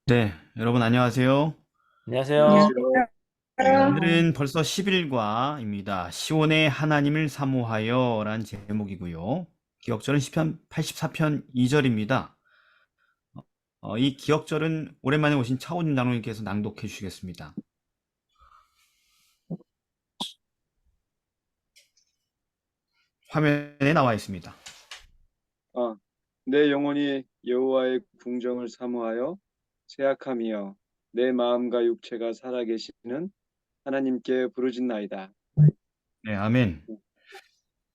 네, 여러분 안녕하세요. 안녕하세요. 안녕하세요. 네, 오늘은 벌써 10일과입니다. 시온의 하나님을 사모하여 라는 제목이고요. 기억절은 시편 84편 2절입니다. 이 기억절은 오랜만에 오신 차오준 장로님께서 낭독해 주시겠습니다. 화면에 나와 있습니다. 내 영혼이 여호와의 궁정을 사모하여 세약함이여 내 마음과 육체가 살아계시는 하나님께 부르짖나이다. 네, 아멘.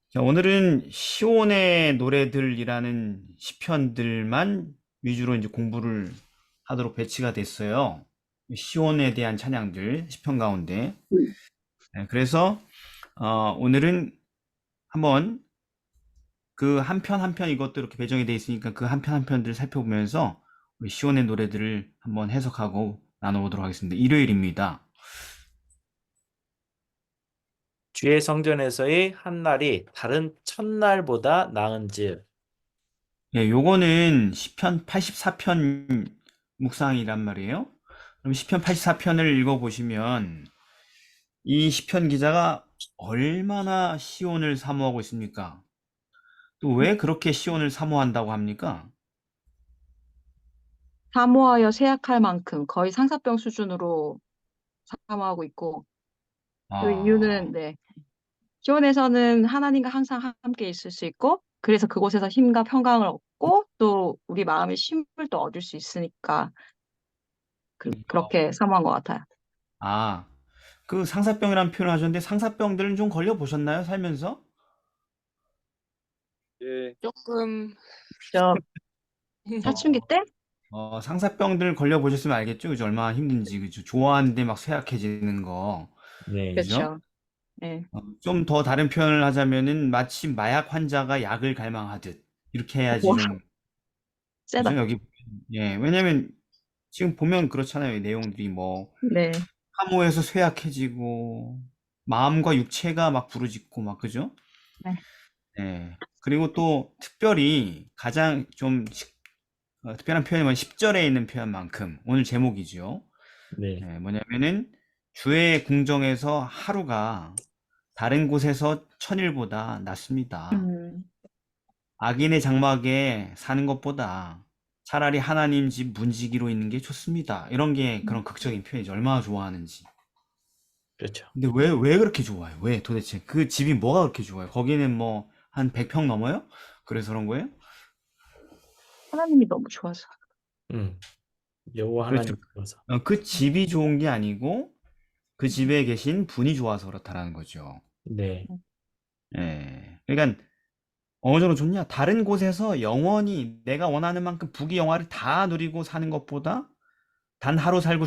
자, 오늘은 시온의 노래들이라는 시편들만 위주로 이제 공부를 하도록 배치가 됐어요. 시온에 대한 찬양들 시편 가운데. 네, 그래서 오늘은 한번 그 한 편 한 편 이것도 이렇게 배정이 돼 있으니까 그 한 편 한 편들 살펴보면서 우리 시온의 노래들을 한번 해석하고 나눠보도록 하겠습니다. 일요일입니다. 주의 성전에서의 한 날이 다른 첫날보다 나은즉. 예, 요거는 시편 84편 묵상이란 말이에요. 그럼 시편 84편을 읽어보시면 이 시편 기자가 얼마나 시온을 사모하고 있습니까? 또 왜 그렇게 시온을 사모한다고 합니까? 사모하여 세약할 만큼 거의 상사병 수준으로 사모하고 있고, 그 아, 이유는, 네, 시온에서는 하나님과 항상 함께 있을 수 있고, 그래서 그곳에서 힘과 평강을 얻고, 또 우리 마음의 쉼을 또 얻을 수 있으니까, 그렇게 사모한 것 같아요. 아, 그 상사병이라는 표현을 하셨는데 상사병들은 좀 걸려보셨나요? 살면서? 예, 조금 저 사춘기 어, 때? 상사병들 걸려보셨으면 알겠죠? 그죠? 얼마나 힘든지, 그죠? 좋아하는데 막 쇠약해지는 거, 네. 그죠? 그렇죠. 네. 좀 더 다른 표현을 하자면은 마치 마약 환자가 약을 갈망하듯 이렇게 해야지 와, 좀, 그죠? 세다. 여기, 예, 왜냐면 지금 보면 그렇잖아요. 이 내용들이 뭐, 네. 사모해서 쇠약해지고, 마음과 육체가 막 부르짖고 막, 그죠? 네. 예. 그리고 또 특별히 가장 좀 특별한 표현이 뭐냐 10절에 있는 표현만큼 오늘 제목이죠. 네. 예, 뭐냐면은 주의 궁정에서 하루가 다른 곳에서 천일보다 낫습니다. 음, 악인의 장막에 사는 것보다 차라리 하나님 집 문지기로 있는 게 좋습니다. 이런 게 그런 극적인 표현이죠. 얼마나 좋아하는지. 그렇죠. 근데 왜 그렇게 좋아요? 왜 도대체? 그 집이 뭐가 그렇게 좋아요? 거기는 뭐 한 100평 넘어요? 그래서 그런 거예요? 하나님이 너무 좋아서. 음. 여호와 그렇죠. 하나님 들어서. 그 집이 좋은 게 아니고 그 집에 계신 분이 좋아서 그렇다라는 거죠. 네. 예. 그러니까 어느 정도 좋냐? 다른 곳에서 영원히 내가 원하는 만큼 부귀 영화를 다 누리고 사는 것보다 단 하루 살고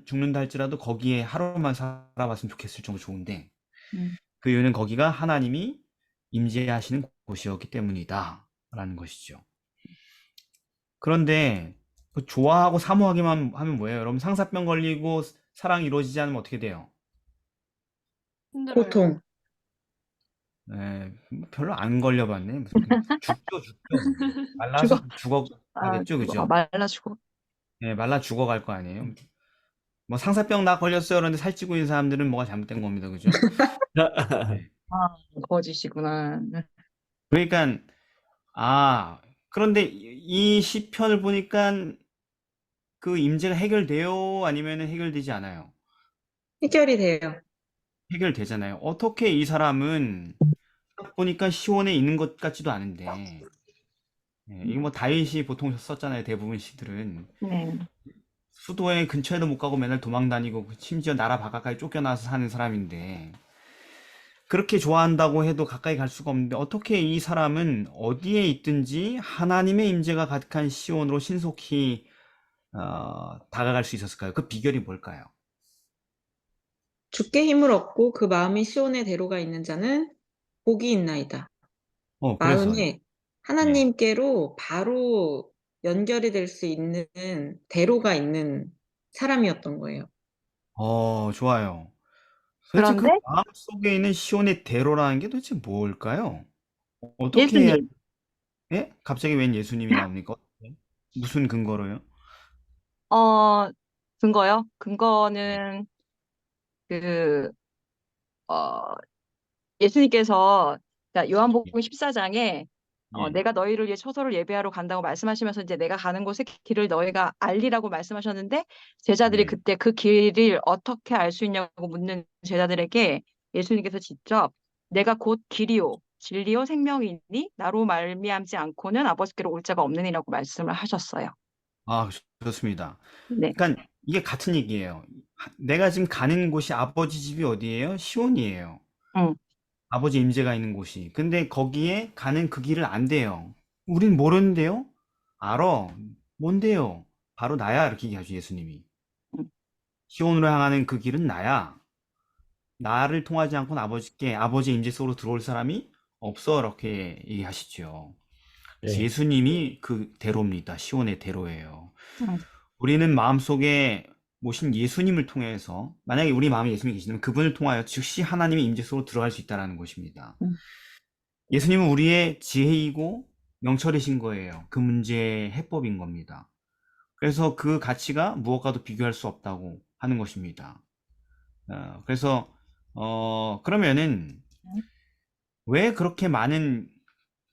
죽는다 할지라도 거기에 하루만 살아봤으면 좋겠을 정도 좋은데 음. 그 이유는 거기가 하나님이 임재하시는 곳이었기 때문이다라는 것이죠. 그런데 그 좋아하고 사모하기만 하면 뭐예요? 여러분 상사병 걸리고 사랑이 이루어지지 않으면 어떻게 돼요? 힘들어요. 고통. 예, 별로 안 걸려봤네. 무슨 죽죠. 말라서 죽어. 아, 죽어가겠죠, 죽어. 아, 그죠? 말라 죽어. 예, 말라 죽어갈 거 아니에요. 뭐 상사병 나 걸렸어요. 그런데 살찌고 있는 사람들은 뭐가 잘못된 겁니다, 그죠? 네. 아, 거짓이구나. 그러니까 그런데 이 시편을 보니까 그 임재가 해결돼요? 아니면 해결되지 않아요? 해결이 돼요. 해결되잖아요. 어떻게 이 사람은 딱 보니까 시온에 있는 것 같지도 않은데, 예, 이게 뭐 다윗이 보통 썼잖아요. 대부분 시들은. 네. 수도에 근처에도 못 가고 맨날 도망 다니고 심지어 나라 바깥까지 쫓겨나서 사는 사람인데 그렇게 좋아한다고 해도 가까이 갈 수가 없는데 어떻게 이 사람은 어디에 있든지 하나님의 임재가 가득한 시온으로 신속히 다가갈 수 있었을까요? 그 비결이 뭘까요? 주께 힘을 얻고 그 마음이 시온의 대로가 있는 자는 복이 있나이다. 그래서요. 마음에 예. 하나님께로 바로 연결이 될 수 있는 대로가 있는 사람이었던 거예요. 좋아요. 도대체 그 그런데 마음속에 있는 시온의 대로라는 게 도대체 뭘까요? 어떻게 해야, 예수님. 예? 갑자기 웬 예수님이 나옵니까? 어떻게? 무슨 근거로요? 근거요? 근거는 그, 어, 예수님께서 그러니까 요한복음 14장에 예, 내가 너희를 위해 초소를 예배하러 간다고 말씀하시면서 이제 내가 가는 곳의 길을 너희가 알리라고 말씀하셨는데 제자들이 네. 그때 그 길을 어떻게 알 수 있냐고 묻는 제자들에게 예수님께서 직접 내가 곧 길이요 진리요 생명이니 나로 말미암지 않고는 아버지께로 올 자가 없느니라고 말씀을 하셨어요. 아, 좋습니다. 네. 그러니까 이게 같은 얘기예요. 내가 지금 가는 곳이 아버지 집이 어디예요? 시온이에요. 응. 아버지 임재가 있는 곳이. 근데 거기에 가는 그 길을 안 돼요. 우린 모르는데요? 알아. 뭔데요? 바로 나야. 이렇게 얘기하죠, 예수님이. 응. 시온으로 향하는 그 길은 나야. 나를 통하지 않고는 아버지 임재 속으로 들어올 사람이 없어. 이렇게 얘기하시죠. 그래서 네. 예수님이 그 대로입니다. 시온의 대로예요. 응. 우리는 마음속에 모신 예수님을 통해서, 만약에 우리 마음에 예수님이 계시다면 그분을 통하여 즉시 하나님의 임재 속으로 들어갈 수 있다는 것입니다. 응. 예수님은 우리의 지혜이고 명철이신 거예요. 그 문제의 해법인 겁니다. 그래서 그 가치가 무엇과도 비교할 수 없다고 하는 것입니다. 그래서 그러면은 왜 그렇게 많은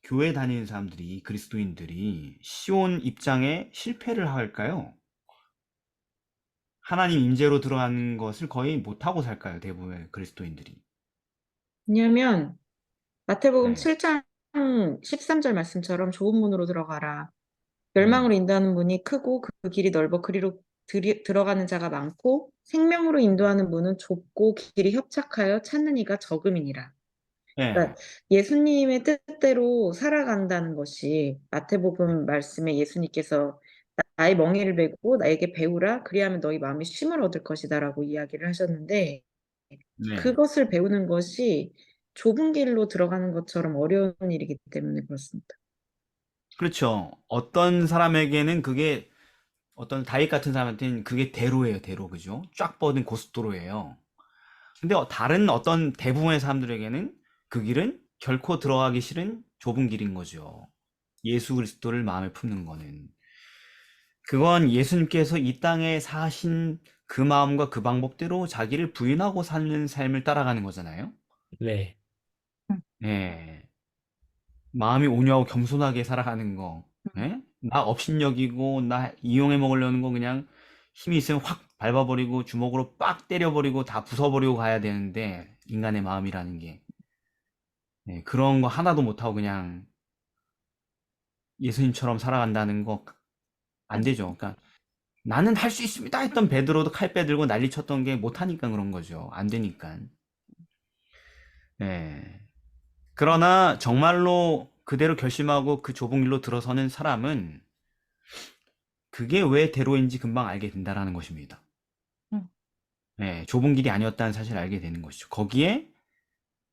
교회 다니는 사람들이, 그리스도인들이 시온 입장에 실패를 할까요? 하나님 임재로 들어가는 것을 거의 못하고 살까요? 대부분의 그리스도인들이. 왜냐하면 마태복음 네. 7장 13절 말씀처럼 좁은 문으로 들어가라. 음, 멸망으로 인도하는 문이 크고 그 길이 넓어 그리로 들어가는 자가 많고 생명으로 인도하는 문은 좁고 길이 협착하여 찾는 이가 적음이니라. 네. 그러니까 예수님의 뜻대로 살아간다는 것이 마태복음 말씀에 예수님께서 나의 멍에를 메고 나에게 배우라 그리하면 너희 마음이 쉼을 얻을 것이다라고 이야기를 하셨는데 네. 그것을 배우는 것이 좁은 길로 들어가는 것처럼 어려운 일이기 때문에 그렇습니다. 그렇죠. 어떤 사람에게는 그게, 어떤 다윗 같은 사람한테는 그게 대로예요, 대로. 그죠? 쫙 뻗은 고속도로예요. 근데 다른 어떤 대부분의 사람들에게는 그 길은 결코 들어가기 싫은 좁은 길인 거죠. 예수 그리스도를 마음에 품는 거는. 그건 예수님께서 이 땅에 사신 그 마음과 그 방법대로 자기를 부인하고 사는 삶을 따라가는 거잖아요. 네. 예. 마음이 온유하고 겸손하게 살아가는 거. 예? 나 업신여기고 나 이용해 먹으려는 거 그냥 힘이 있으면 확 밟아버리고 주먹으로 빡 때려버리고 다 부숴버리고 가야 되는데, 인간의 마음이라는 게. 예, 그런 거 하나도 못하고 그냥 예수님처럼 살아간다는 거 안 되죠. 그러니까 나는 할 수 있습니다 했던 베드로도 칼 빼들고 난리 쳤던 게 못하니까 그런 거죠. 안 되니까. 예. 그러나 정말로 그대로 결심하고 그 좁은 길로 들어서는 사람은 그게 왜 대로인지 금방 알게 된다라는 것입니다. 응. 예, 좁은 길이 아니었다는 사실을 알게 되는 것이죠. 거기에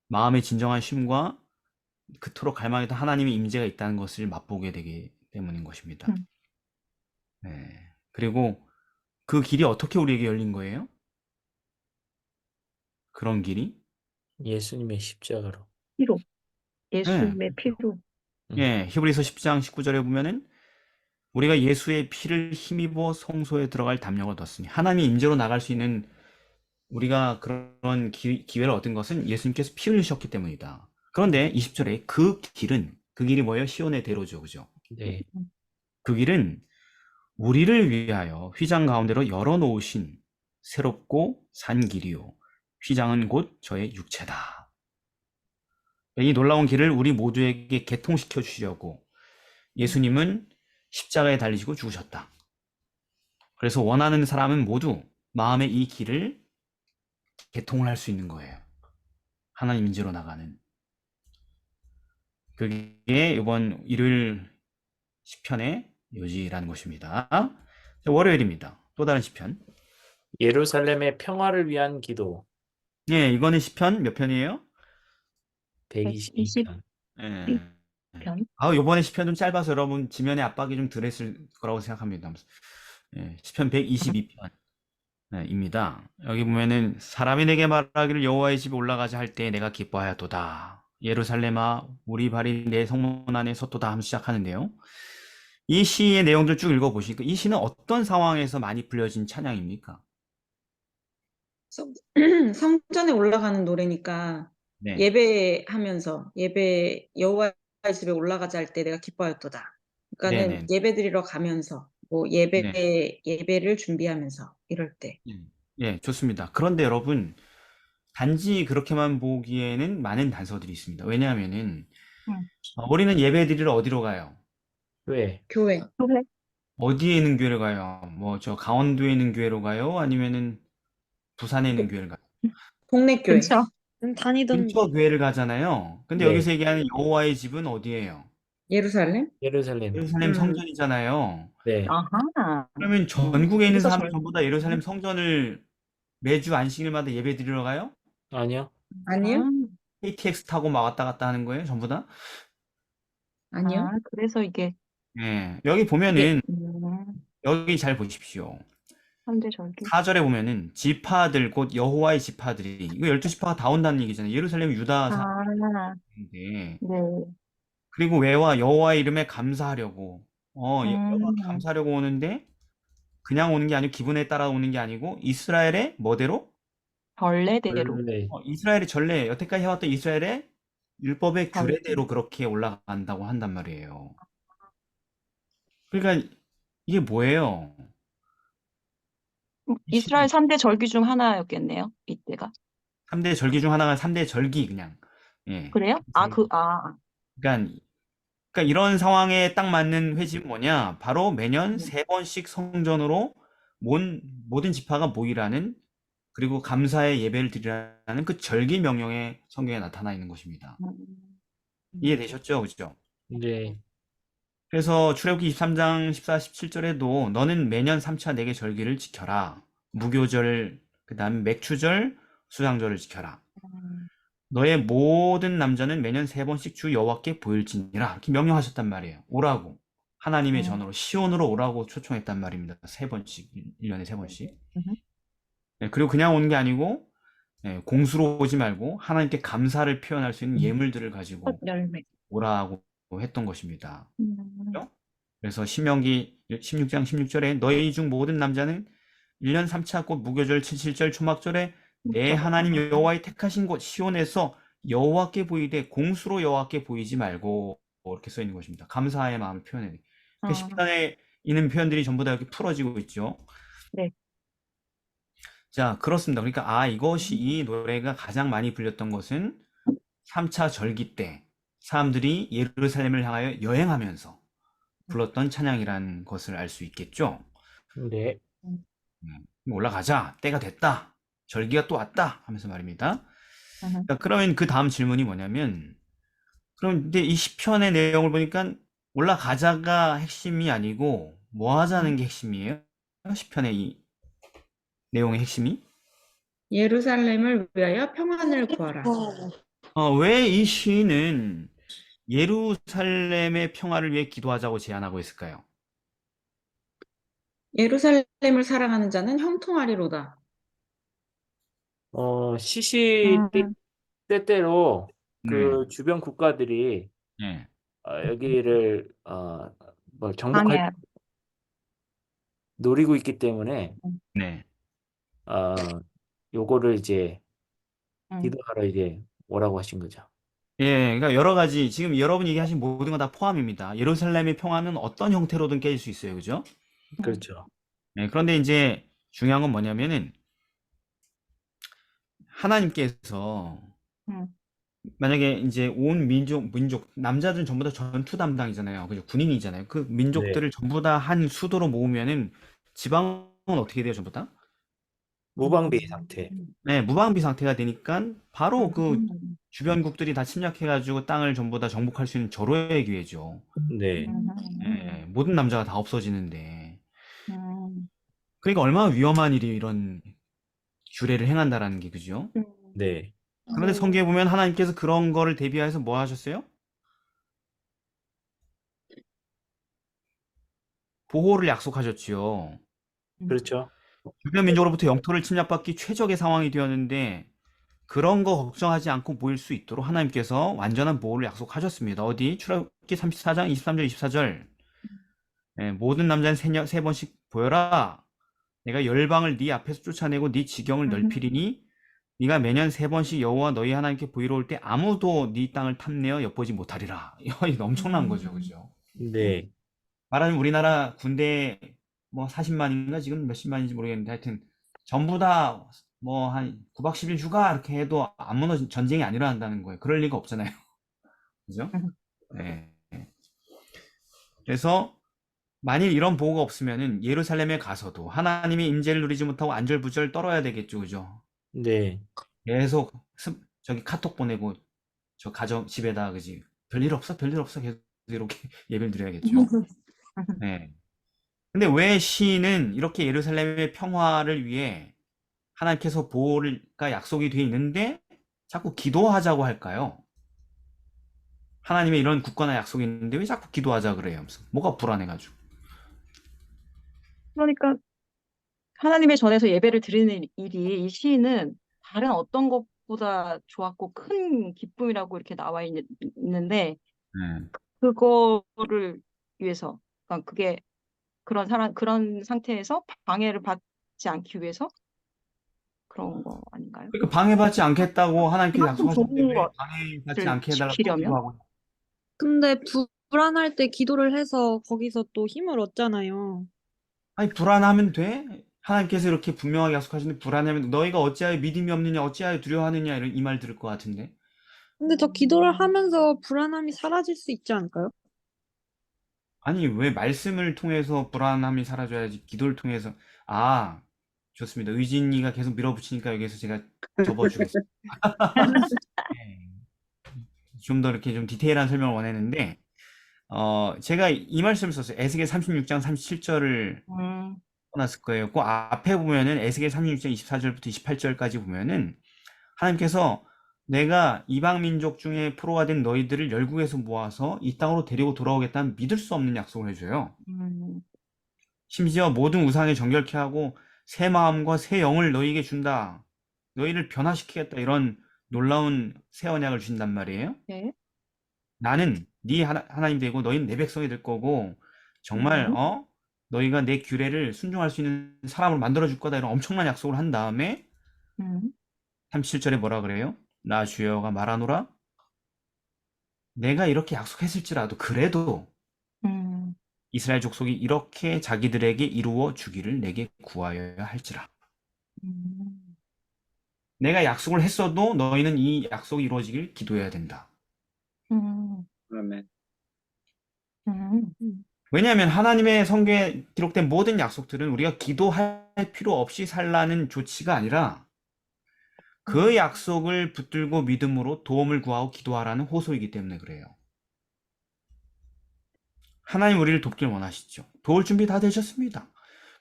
마음의 진정한 쉼과 그토록 갈망했던 하나님의 임재가 있다는 것을 맛보게 되기 때문인 것입니다. 응. 예. 그리고 그 길이 어떻게 우리에게 열린 거예요? 그런 길이? 예수님의 십자가로. 피로. 예. 예수님의 피로. 예, 히브리서 10장 19절에 보면은 우리가 예수의 피를 힘입어 성소에 들어갈 담력을 얻었으니, 하나님의 임재로 나갈 수 있는 우리가 그런 기회를 얻은 것은 예수님께서 피 흘리셨기 때문이다. 그런데 20절에 그 길이 뭐예요? 시온의 대로죠. 그죠? 네. 그 길은 우리를 위하여 휘장 가운데로 열어놓으신 새롭고 산 길이요. 휘장은 곧 저의 육체다. 이 놀라운 길을 우리 모두에게 개통시켜 주시려고 예수님은 십자가에 달리시고 죽으셨다. 그래서 원하는 사람은 모두 마음의 이 길을 개통을 할 수 있는 거예요. 하나님 인재로 나가는. 그게 이번 일요일 시편의 요지라는 것입니다. 월요일입니다. 또 다른 시편. 예루살렘의 평화를 위한 기도. 예, 이거는 시편 몇 편이에요? 122편. 예. 편. 요번에 시편 좀 짧아서 여러분 지면에 압박이 좀 덜했을 거라고 생각합니다. 예, 시편 122편. 네, 입니다. 여기 보면은 사람이 내게 말하기를 여호와의 집에 올라가자 할 때 내가 기뻐하였도다. 예루살렘아 우리 발이 내 성문 안에 섰도다 하면서 시작하는데요. 이 시의 내용들 쭉 읽어보시니까 이 시는 어떤 상황에서 많이 불려진 찬양입니까? 성- 성전에 올라가는 노래니까 네. 예배하면서 여호와의 집에 올라가자 할 때 내가 기뻐하였도다. 그러니까는 네네. 예배 드리러 가면서 뭐 네. 예배를 준비하면서 이럴 때. 예, 좋습니다. 그런데 여러분, 단지 그렇게만 보기에는 많은 단서들이 있습니다. 왜냐하면은, 응. 우리는 예배 드리러 어디로 가요? 왜? 교회. 그래? 어디에 있는 교회를 가요? 뭐, 강원도에 있는 교회로 가요? 아니면은 부산에 있는 교회를 가요? 동네 교회. 근처. 다니던 근처 교회를 가잖아요. 근데 네. 여기서 얘기하는 여호와의 집은 어디예요? 예루살렘? 예루살렘. 예루살렘 성전이잖아요. 네. 아하. 그러면 전국에 있는 그래서 사람이 전부 다 예루살렘 성전을 매주 안식일마다 예배 드리러 가요? 아니요. 아니요? KTX 타고 막 왔다 갔다 하는 거예요, 전부 다? 아니요? 그래서 이게 예, 여기 이게 보면은, 여기 잘 보십시오. 3대 절기. 4절에 보면은 지파들 곧 여호와의 지파들이 이거 12지파가 다 온다는 얘기잖아요. 예루살렘 유다 아, 사람인데 네. 그리고 왜와 여호와의 이름에 감사하려고 여호와 음, 감사하려고 오는데 그냥 오는 게 아니고 기분에 따라 오는 게 아니고 이스라엘의 뭐대로? 벌레대로. 원래 이스라엘의 전례 여태까지 해왔던 이스라엘의 율법의 벌- 규례대로 그렇게 올라간다고 한단 말이에요. 그러니까 이게 뭐예요? 이스라엘 3대 절기 중 하나였겠네요, 이때가. 3대 절기 중 하나가 3대 절기 그냥. 예. 그래요? 그러니까 이런 상황에 딱 맞는 회집은 뭐냐? 바로 매년 3번씩 성전으로 모든 지파가 모이라는 그리고 감사의 예배를 드리라는 그 절기 명령의 성경에 나타나 있는 것입니다. 이해되셨죠? 그죠? 네. 그래서 출애굽기 23장 14, 17절에도 너는 매년 3차 내게 절기를 지켜라. 무교절, 그다음에 맥추절, 수장절을 지켜라. 너의 모든 남자는 매년 3번씩 주 여호와께 보일지니라. 이렇게 명령하셨단 말이에요. 오라고. 하나님의 전으로 시온으로 오라고 초청했단 말입니다. 3번씩, 1년에 3번씩. 네, 그리고 그냥 오는 게 아니고 공수로 오지 말고 하나님께 감사를 표현할 수 있는 예물들을 가지고 열매. 오라고 했던 것입니다. 그죠? 그래서 신명기 16장 16절에 너희 중 모든 남자는 1년 3차 곧 무교절 77절 초막절에 내 하나님 여호와의 택하신 곳 시온에서 여호와께 보이되 공수로 여호와께 보이지 말고 이렇게 써 있는 것입니다. 감사의 마음을 표현해. 그 시편에 있는 표현들이 전부 다 이렇게 풀어지고 있죠. 네. 자, 그렇습니다. 그러니까 이것이 이 노래가 가장 많이 불렸던 것은 3차 절기 때 사람들이 예루살렘을 향하여 여행하면서 불렀던 찬양이라는 것을 알 수 있겠죠. 네. 올라가자. 때가 됐다. 절기가 또 왔다. 하면서 말입니다. 자, 그러면 그 다음 질문이 뭐냐면, 그럼 근데 이 시편의 내용을 보니까 올라가자가 핵심이 아니고 뭐 하자는 게 핵심이에요? 시편의 이 내용의 핵심이? 예루살렘을 위하여 평안을 구하라. 왜 이 시인은 예루살렘의 평화를 위해 기도하자고 제안하고 있을까요? 예루살렘을 사랑하는 자는 형통하리로다. 시시 때때로 그 주변 국가들이 네. 여기를 정복할 방해. 노리고 있기 때문에 네. 요거를 이제 음. 기도하러 이제 오라고 하신 거죠. 예, 그러니까 여러 가지 지금 여러분이 얘기하신 모든 거 다 포함입니다. 예루살렘의 평화는 어떤 형태로든 깨질 수 있어요, 그죠? 그렇죠. 네, 그런데 이제 중요한 건 뭐냐면은 하나님께서 만약에 이제 온 민족 남자들은 전부 다 전투 담당이잖아요, 그죠? 군인이잖아요. 그 민족들을 전부 다 한 수도로 모으면은 지방은 어떻게 돼요, 전부 다? 무방비 상태. 네, 무방비 상태가 되니까 바로 그 주변국들이 다 침략해가지고 땅을 전부 다 정복할 수 있는 절호의 기회죠. 네. 예, 모든 남자가 다 없어지는데. 그러니까 얼마나 위험한 일이 이런 규례를 행한다라는 게, 그죠? 네. 그런데 성경에 보면 하나님께서 그런 거를 대비해서 뭐 하셨어요? 보호를 약속하셨지요. 그렇죠. 주변 민족으로부터 영토를 침략받기 최적의 상황이 되었는데 그런 거 걱정하지 않고 모일 수 있도록 하나님께서 완전한 보호를 약속하셨습니다. 어디? 출애굽기 34장 23절 24절. 예, 모든 남자는 세 번씩 보여라. 내가 열방을 네 앞에서 쫓아내고 네 지경을 넓히리니 네가 매년 3번씩 여호와 너희 하나님께 보이러 올 때 아무도 네 땅을 탐내어 엿보지 못하리라. 이거 엄청난 거죠, 그죠? 네. 말하자면 우리나라 군대 뭐 40만인가 지금 몇십만인지 모르겠는데 하여튼 전부 다 뭐 한 9박 10일 휴가 이렇게 해도 아무나 전쟁이 안 일어난다는 거예요. 그럴 리가 없잖아요. 그죠? 네. 그래서 만일 이런 보호가 없으면은 예루살렘에 가서도 하나님의 임재를 누리지 못하고 안절부절 떨어야 되겠죠, 그죠? 네. 계속 저기 카톡 보내고 저 가정 집에다 그지 별일 없어 별일 없어 계속 이렇게 예배를 드려야겠죠. 네. 근데 왜 시인은 이렇게 예루살렘의 평화를 위해 하나님께서 보호가 약속이 돼 있는데 자꾸 기도하자고 할까요? 하나님의 이런 굳건한 약속이 있는데 왜 자꾸 기도하자 그래요? 무슨 뭐가 불안해가지고. 그러니까 하나님의 전에서 예배를 드리는 일이 이 시인은 다른 어떤 것보다 좋았고 큰 기쁨이라고 이렇게 나와 있는데 네. 그거를 위해서 그러니까 그게 그런 상태에서 방해를 받지 않기 위해서 그런 거 아닌가요? 그러니까 방해받지 않겠다고 하나님께서 그만큼 약속하셨는데 좋은 왜 것을 방해받지 않게 해달라고 또 지키려면 기도하고. 근데 불안할 때 기도를 해서 거기서 또 힘을 얻잖아요. 아니 불안하면 돼? 하나님께서 이렇게 분명하게 약속하시는데 불안하면 너희가 어찌하여 믿음이 없느냐 어찌하여 두려워하느냐 이런 이 말 들을 것 같은데. 근데 저 기도를 하면서 불안함이 사라질 수 있지 않을까요? 아니 왜 말씀을 통해서 불안함이 사라져야지 기도를 통해서. 아 좋습니다. 의진이가 계속 밀어붙이니까 여기서 제가 접어주겠습니다. 네. 좀 더 이렇게 좀 디테일한 설명을 원했는데 제가 이 말씀을 썼어요. 에스겔 36장 37절을 써놨을 거예요. 그 앞에 보면은 에스겔 36장 24절부터 28절까지 보면은 하나님께서 내가 이방 민족 중에 포로가 된 너희들을 열국에서 모아서 이 땅으로 데리고 돌아오겠다는 믿을 수 없는 약속을 해줘요. 심지어 모든 우상을 정결케 하고 새 마음과 새 영을 너희에게 준다. 너희를 변화시키겠다. 이런 놀라운 새 언약을 주신단 말이에요. 네. 나는 네 하나님 되고 너희는 내 백성이 될 거고 정말 너희가 내 규례를 순종할 수 있는 사람으로 만들어 줄 거다. 이런 엄청난 약속을 한 다음에 37절에 뭐라 그래요? 나 주여가 말하노라 내가 이렇게 약속했을지라도 그래도 이스라엘 족속이 이렇게 자기들에게 이루어 주기를 내게 구하여야 할지라. 내가 약속을 했어도 너희는 이 약속이 이루어지길 기도해야 된다. 아멘. 왜냐하면 하나님의 성경에 기록된 모든 약속들은 우리가 기도할 필요 없이 살라는 조치가 아니라 그 약속을 붙들고 믿음으로 도움을 구하고 기도하라는 호소이기 때문에 그래요. 하나님 우리를 돕길 원하시죠. 도울 준비 다 되셨습니다.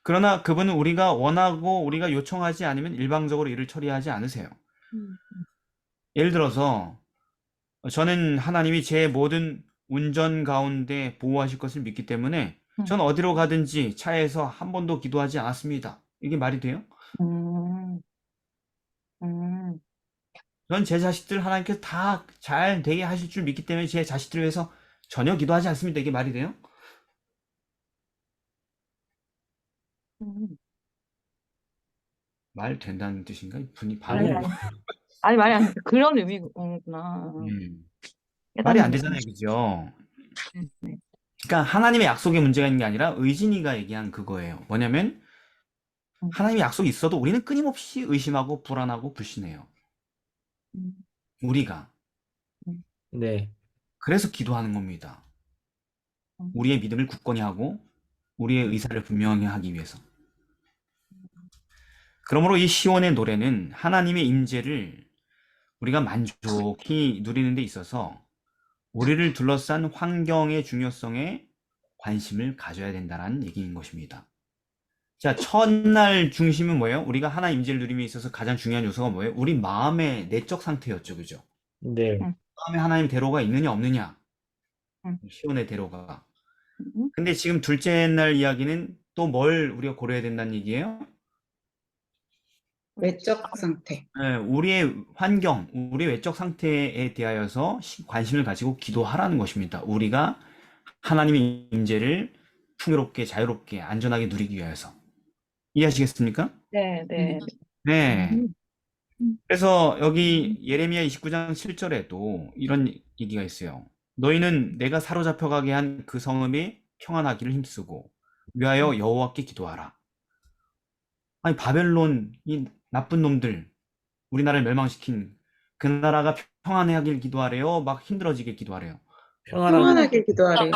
그러나 그분은 우리가 원하고 우리가 요청하지 않으면 일방적으로 일을 처리하지 않으세요. 예를 들어서 저는 하나님이 제 모든 운전 가운데 보호하실 것을 믿기 때문에 전 어디로 가든지 차에서 한 번도 기도하지 않았습니다. 이게 말이 돼요? 전 제 자식들 하나님께서 다 잘 되게 하실 줄 믿기 때문에 제 자식들을 위해서 전혀 기도하지 않습니다. 이게 말이 돼요? 말 된다는 뜻인가? 분이 아니, 바보. 아니 말이 안 돼. 그런 의미구나. 말이 안 되잖아요, 그죠? 네. 그러니까 하나님의 약속에 문제가 있는 게 아니라 의진이가 얘기한 그거예요. 뭐냐면 하나님의 약속이 있어도 우리는 끊임없이 의심하고 불안하고 불신해요. 우리가. 네. 그래서 기도하는 겁니다. 우리의 믿음을 굳건히 하고 우리의 의사를 분명히 하기 위해서. 그러므로 이 시온의 노래는 하나님의 임재를 우리가 만족히 누리는 데 있어서 우리를 둘러싼 환경의 중요성에 관심을 가져야 된다는 얘기인 것입니다. 자, 첫날 중심은 뭐예요? 우리가 하나님 임재를 누림에 있어서 가장 중요한 요소가 뭐예요? 우리 마음의 내적 상태였죠, 그죠? 네. 마음에 하나님 대로가 있느냐 없느냐. 시온의 대로가. 근데 지금 둘째 날 이야기는 또 뭘 우리가 고려해야 된다는 얘기예요? 외적 상태. 네, 우리의 환경, 우리의 외적 상태에 대하여서 관심을 가지고 기도하라는 것입니다. 우리가 하나님의 임재를 풍요롭게 자유롭게 안전하게 누리기 위해서. 이해하시겠습니까? 네, 네. 네. 음. 그래서 여기 예레미야 29장 7절에도 이런 얘기가 있어요. 너희는 내가 사로잡혀가게 한 그 성읍이 평안하기를 힘쓰고 위하여 여호와께 기도하라. 아니 바벨론 이 나쁜 놈들 우리나라를 멸망시킨 그 나라가 평안하길 기도하래요. 막 힘들어지게 기도하래요. 평안하고 평안하게 기도하래요.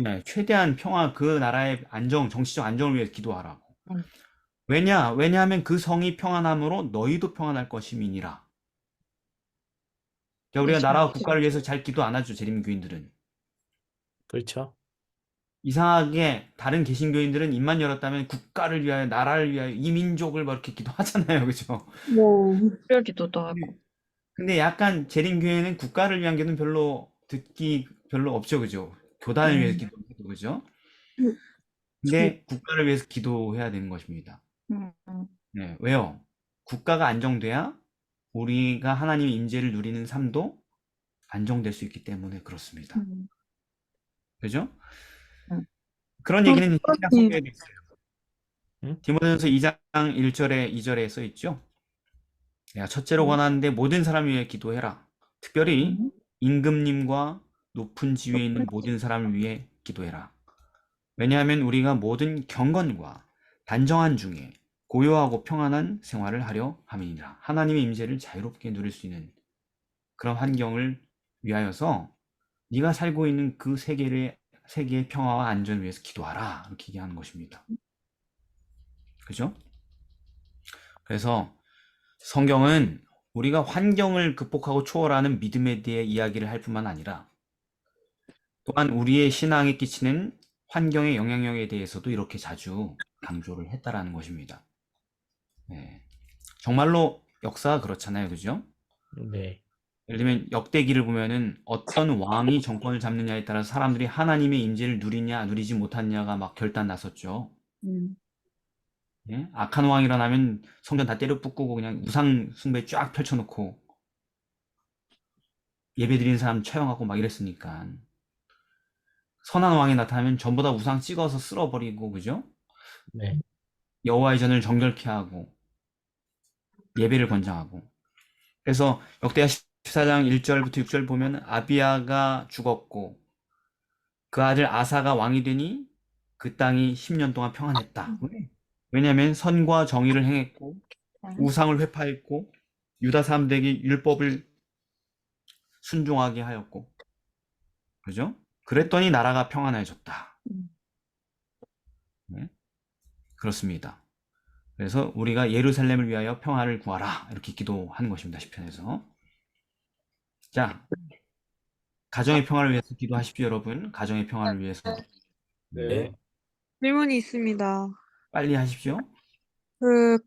네, 최대한 평화 그 나라의 안정 정치적 안정을 위해 기도하라고. 음. 왜냐하면 그 성이 평안함으로 너희도 평안할 것임이니라. 그러니까 우리가 그렇죠. 나라와 국가를 위해서 잘 기도 안 하죠, 재림교인들은. 그렇죠. 이상하게 다른 개신교인들은 입만 열었다면 국가를 위하여, 나라를 위하여, 이 민족을 막 이렇게 기도하잖아요, 그죠? 뭐, 특별 기도도 하고. 근데 약간 재림교회는 국가를 위한 기도는 별로 듣기 별로 없죠, 그죠? 교단을 위해서 기도하고, 그죠? 근데 국가를 위해서 기도해야 되는 것입니다. 음, 음. 네, 왜요? 국가가 안정돼야 우리가 하나님의 임재를 누리는 삶도 안정될 수 있기 때문에 그렇습니다. 음. 그죠? 음. 그런 얘기는 신약 성경에도 있어요. 응? 디모데전서 2장 1절에 2절에 써 있죠. 내가 첫째로 권하는데 모든 사람 위해 기도해라. 특별히 임금님과 높은 지위에 있는 모든 사람을 위해 기도해라. 왜냐하면 우리가 모든 경건과 단정한 중에 고요하고 평안한 생활을 하려 함이니라. 하나님의 임재를 자유롭게 누릴 수 있는 그런 환경을 위하여서 네가 살고 있는 그 세계의 평화와 안전을 위해서 기도하라. 이렇게 얘기하는 것입니다. 그죠? 그래서 성경은 우리가 환경을 극복하고 초월하는 믿음에 대해 이야기를 할 뿐만 아니라 또한 우리의 신앙에 끼치는 환경의 영향력에 대해서도 이렇게 자주 강조를 했다라는 것입니다. 네. 정말로 역사가 그렇잖아요. 그죠? 네. 예를 들면 역대기를 보면은 어떤 왕이 정권을 잡느냐에 따라서 사람들이 하나님의 임재를 누리냐 누리지 못하느냐가 막 결단 났었죠. 예? 악한 왕이 일어나면 성전 다 때려 부수고 그냥 우상 숭배 쫙 펼쳐놓고 예배 드리는 사람 처형하고 막 이랬으니까. 선한 왕이 나타나면 전부 다 우상 찍어서 쓸어버리고, 그죠? 네. 여호와의 전을 정결케 하고 예배를 권장하고. 그래서 역대하 14장 1절부터 6절 보면 아비야가 죽었고 그 아들 아사가 왕이 되니 그 땅이 10년 동안 평안했다. 왜? 왜냐하면 선과 정의를 행했고 우상을 회파했고 유다 사람들에게 율법을 순종하게 하였고, 그죠? 그랬더니 나라가 평안해졌다. 네? 그렇습니다. 그래서 우리가 예루살렘을 위하여 평화를 구하라 이렇게 기도하는 것입니다. 시편에서. 자, 가정의 평화를 위해서 기도하십시오, 여러분. 가정의 평화를 위해서 네. 질문이 있습니다. 빨리 하십시오.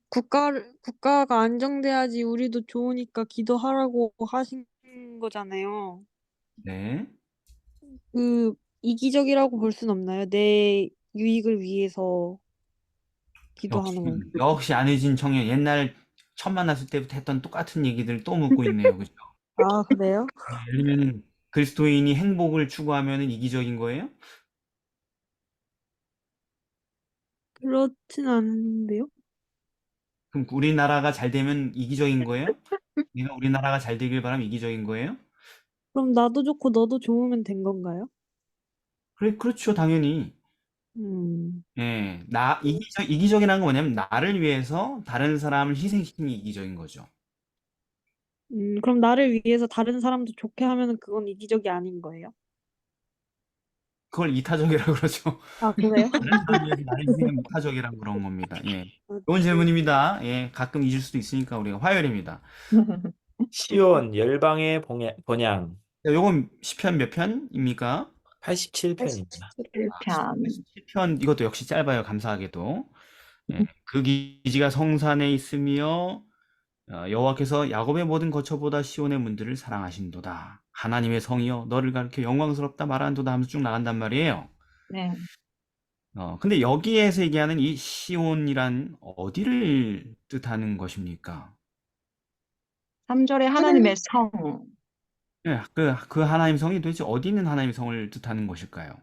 국가가 안정돼야지 우리도 좋으니까 기도하라고 하신 거잖아요. 네. 이기적이라고 볼 순 없나요? 내 유익을 위해서 기도하는 건. 역시 안혜진 청년 옛날 처음 만났을 때부터 했던 똑같은 얘기들 또 묻고 있네요. 그죠? 아, 그래요? 예를 들면 그리스도인이 행복을 추구하면 이기적인 거예요? 그렇진 않은데요? 그럼 우리나라가 잘 되면 이기적인 거예요? 내가 우리나라가 잘 되길 바라면 이기적인 거예요? 그럼 나도 좋고 너도 좋으면 된 건가요? 그래, 그렇죠, 당연히. 음, 예, 이기적이라는 건 뭐냐면 나를 위해서 다른 사람을 희생시키는 게 이기적인 거죠. 그럼 나를 위해서 다른 사람도 좋게 하면은 그건 이기적이 아닌 거예요? 그걸 이타적이라고 그러죠. 아, 그래요? 다른 사람을 위해서 나를 희생하면 이타적이라고 그런 겁니다. 예. 좋은 질문입니다. 예, 가끔 잊을 수도 있으니까 우리가 화요일입니다. 시온 열방의 번양 자, 요건 시편 몇 편입니까? 87편입니다. 1편. 7편 이것도 역시 짧아요. 감사하게도. 예, 그 기지가 성산에 있으며 여호와께서 야곱의 모든 거처보다 시온의 문들을 사랑하신도다. 하나님의 성이여 너를 가리켜 영광스럽다 말한도다 하면서 쭉 나간단 말이에요. 네. 근데 여기에서 얘기하는 이 시온이란 어디를 뜻하는 것입니까? 3절에 하나님의 성. 예, 그 하나님 성이 도대체 어디 있는 하나님 성을 뜻하는 것일까요?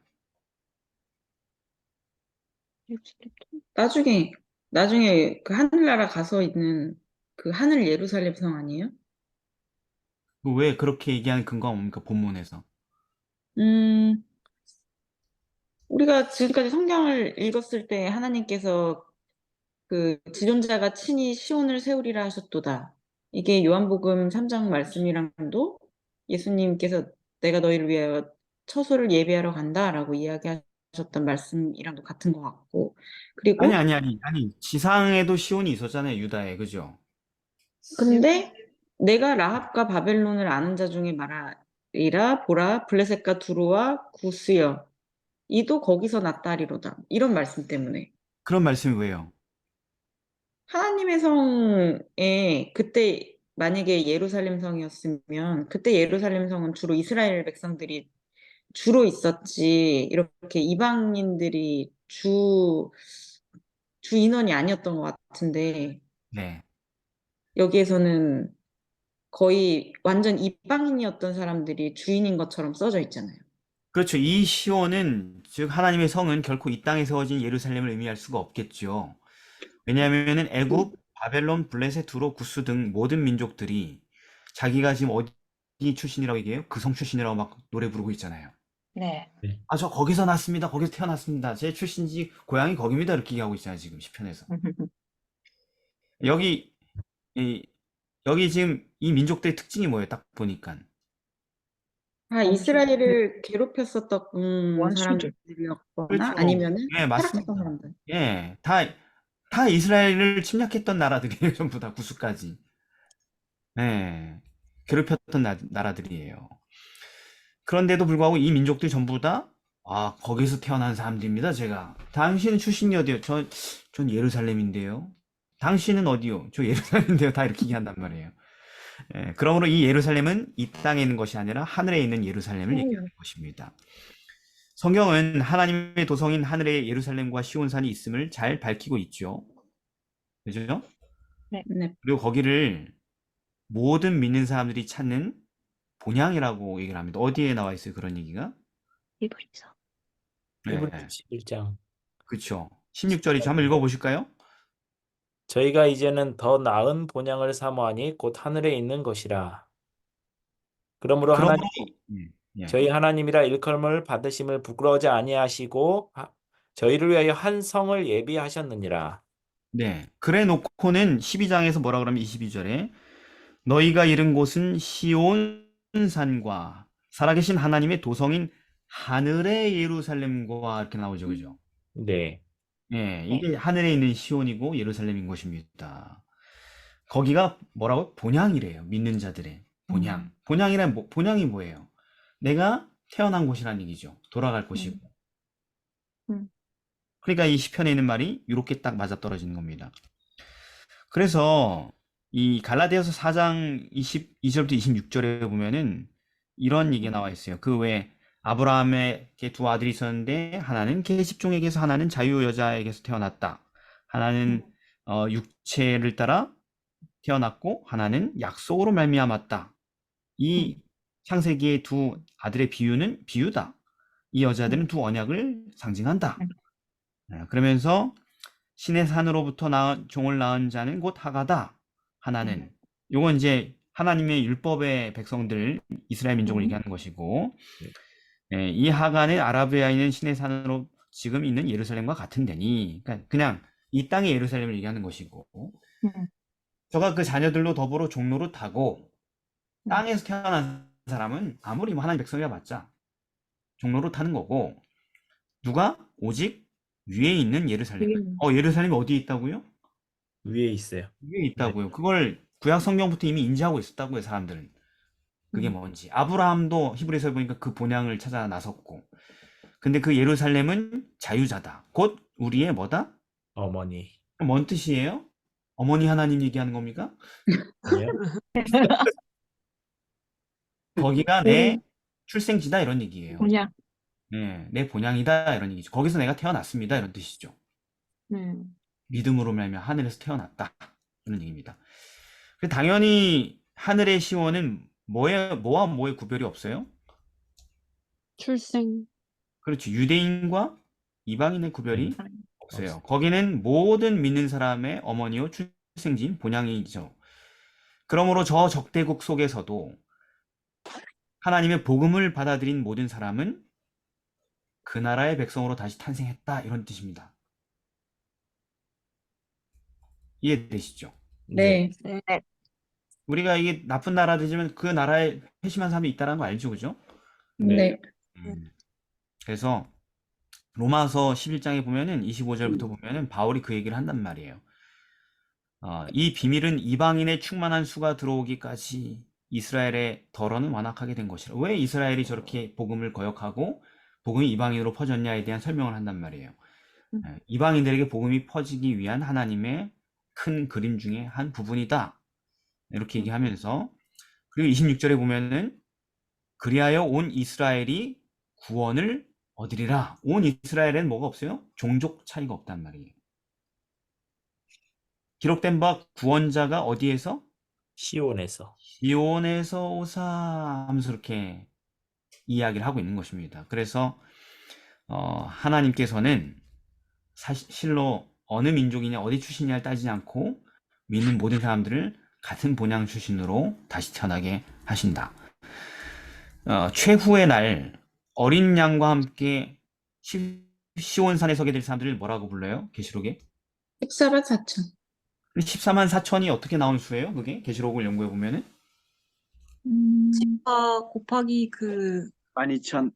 나중에 그 하늘나라 가서 있는 그 하늘 예루살렘 성 아니에요? 왜 그렇게 얘기하는 근거가 뭡니까? 본문에서. 음, 우리가 지금까지 성경을 읽었을 때 하나님께서 그 지존자가 친히 시온을 세우리라 하셨도다. 이게 요한복음 3장 말씀이랑도 예수님께서 내가 너희를 위하여 처소를 예비하러 간다라고 이야기하셨던 말씀이랑도 같은 것 같고, 그리고 아니. 지상에도 시온이 있었잖아요, 유다에. 그죠? 근데 내가 라합과 바벨론을 아는 자 중에 말하리라 보라 블레셋과 두로와 구스여 이도 거기서 났다리로다. 이런 말씀 때문에 그런 말씀이 왜요? 하나님의 성에 그때 만약에 예루살렘 성이었으면 그때 예루살렘 성은 주로 이스라엘 백성들이 주로 있었지 이렇게 이방인들이 주 인원이 아니었던 것 같은데 네. 여기에서는 거의 완전 이방인이었던 사람들이 주인인 것처럼 써져 있잖아요. 그렇죠. 이 시온은, 즉 하나님의 성은 결코 이 땅에 세워진 예루살렘을 의미할 수가 없겠죠. 왜냐하면은 애굽, 바벨론, 블레셋, 두로, 구스 등 모든 민족들이 자기가 지금 어디 출신이라고 얘기해요? 그 성 출신이라고 막 노래 부르고 있잖아요. 네. 아, 저 거기서 났습니다. 거기서 태어났습니다. 제 출신지 고향이 거기입니다. 이렇게 얘기하고 있잖아요. 지금 시편에서. 여기 이 여기 지금 이 민족들의 특징이 뭐예요? 딱 보니까. 이스라엘을 괴롭혔었던 원수들. 사람들이었거나 그렇죠. 아니면은 예, 맞습니다. 타락했던 사람들. 예, 다 이스라엘을 침략했던 나라들이에요. 전부 다 구수까지. 예, 괴롭혔던 나라들이에요. 그런데도 불구하고 이 민족들이 전부 다, 아, 거기서 태어난 사람들입니다, 제가. 당신은 출신이 어디요? 전 예루살렘인데요. 당신은 어디요? 저 예루살렘인데요. 다 이렇게 얘기한단 말이에요. 예, 그러므로 이 예루살렘은 이 땅에 있는 것이 아니라 하늘에 있는 예루살렘을 얘기하는 것입니다. 성경은 하나님의 도성인 하늘의 예루살렘과 시온산이 있음을 잘 밝히고 있죠. 그죠? 네. 그리고 거기를 모든 믿는 사람들이 찾는 본향이라고 얘기를 합니다. 어디에 나와 있어요, 그런 얘기가? 히브리서. 히브리서 11장. 그렇죠. 16절이죠. 한번 읽어보실까요? 저희가 이제는 더 나은 본향을 사모하니 곧 하늘에 있는 것이라. 그러므로 그러므로 예. 저희 하나님이라 일컬음을 받으심을 부끄러워하지 아니하시고 저희를 위하여 한 성을 예비하셨느니라. 네. 그래 놓고는 12장에서 뭐라 그러면 22절에 너희가 이른 곳은 시온산과 살아계신 하나님의 도성인 하늘의 예루살렘과 이렇게 나오죠. 그죠? 네. 예, 이게 하늘에 있는 시온이고 예루살렘인 것입니다. 거기가 뭐라고? 본향이래요. 믿는 자들의 본향. 본향이 뭐예요? 내가 태어난 곳이라는 얘기죠. 돌아갈 곳이고. 그러니까 이 시편에 있는 말이 이렇게 딱 맞아떨어지는 겁니다. 그래서 이 갈라디아서 4장 22절부터 26절에 보면은 이런 얘기가 나와 있어요. 그 외에 아브라함에게 두 아들이 있었는데 하나는 계집종에게서 하나는 자유 여자에게서 태어났다. 하나는 육체를 따라 태어났고 하나는 약속으로 말미암았다. 이 창세기의 두 아들의 비유는 비유다. 이 여자들은 두 언약을 상징한다. 그러면서 신의 산으로부터 종을 낳은 자는 곧 하가다. 하나는 요건 이제 하나님의 율법의 백성들 이스라엘 민족을 얘기하는 것이고 이 하가는 아라비아에 있는 신의 산으로 지금 있는 예루살렘과 같은 데니 그러니까 그냥 이 땅의 예루살렘을 얘기하는 것이고 저가 그 자녀들로 더불어 종로를 타고 땅에서 태어난 사람은 아무리 하나님 백성이라 봤자 종로를 타는 거고 누가 오직 위에 있는 예루살렘. 예루살렘이 어디에 있다고요? 위에 있어요. 위에 있다고요. 그걸 구약 성경부터 이미 인지하고 있었다고요, 사람들은. 그게 뭔지. 아브라함도 히브리서에 보니까 그 본향을 찾아 나섰고. 근데 그 예루살렘은 자유자다. 곧 우리의 뭐다? 어머니. 뭔 뜻이에요? 어머니 하나님 얘기하는 겁니까? 아니요? 거기가 내 출생지다 이런 얘기예요. 본향. 네, 내 본향이다 이런 얘기죠. 거기서 내가 태어났습니다 이런 뜻이죠. 믿음으로 말하면 하늘에서 태어났다 이런 얘기입니다. 당연히 하늘의 시온은 뭐와 뭐의 구별이 없어요? 출생. 그렇죠. 유대인과 이방인의 구별이 없어요. 거기는 모든 믿는 사람의 어머니요 출생지인 본향이죠. 그러므로 저 적대국 속에서도 하나님의 복음을 받아들인 모든 사람은 그 나라의 백성으로 다시 탄생했다, 이런 뜻입니다. 이해되시죠? 네. 네. 우리가 이게 나쁜 나라들이지만 그 나라에 회심한 사람이 있다는 거 알죠, 그죠? 네. 그래서 로마서 11장에 보면은 25절부터 보면은 바울이 그 얘기를 한단 말이에요. 이 비밀은 이방인의 충만한 수가 들어오기까지 이스라엘의 덜어는 완악하게 된 것이라. 왜 이스라엘이 저렇게 복음을 거역하고 복음이 이방인으로 퍼졌냐에 대한 설명을 한단 말이에요. 이방인들에게 복음이 퍼지기 위한 하나님의 큰 그림 중에 한 부분이다, 이렇게 얘기하면서, 그리고 26절에 보면은 그리하여 온 이스라엘이 구원을 얻으리라. 온 이스라엘에는 뭐가 없어요? 종족 차이가 없단 말이에요. 기록된 바 구원자가 어디에서? 시온에서. 시온에서 오사 하면서 이렇게 이야기를 하고 있는 것입니다. 그래서 하나님께서는 실로 어느 민족이냐 어디 출신이냐를 따지지 않고 믿는 모든 사람들을 같은 본향 출신으로 다시 태어나게 하신다. 최후의 날 어린 양과 함께 시온산에 서게 될 사람들을 뭐라고 불러요? 계시록에? 14만 4천. 14만 4천이 어떻게 나온 수예요? 그게 계시록을 연구해 보면은 14 곱하기 그 12,000.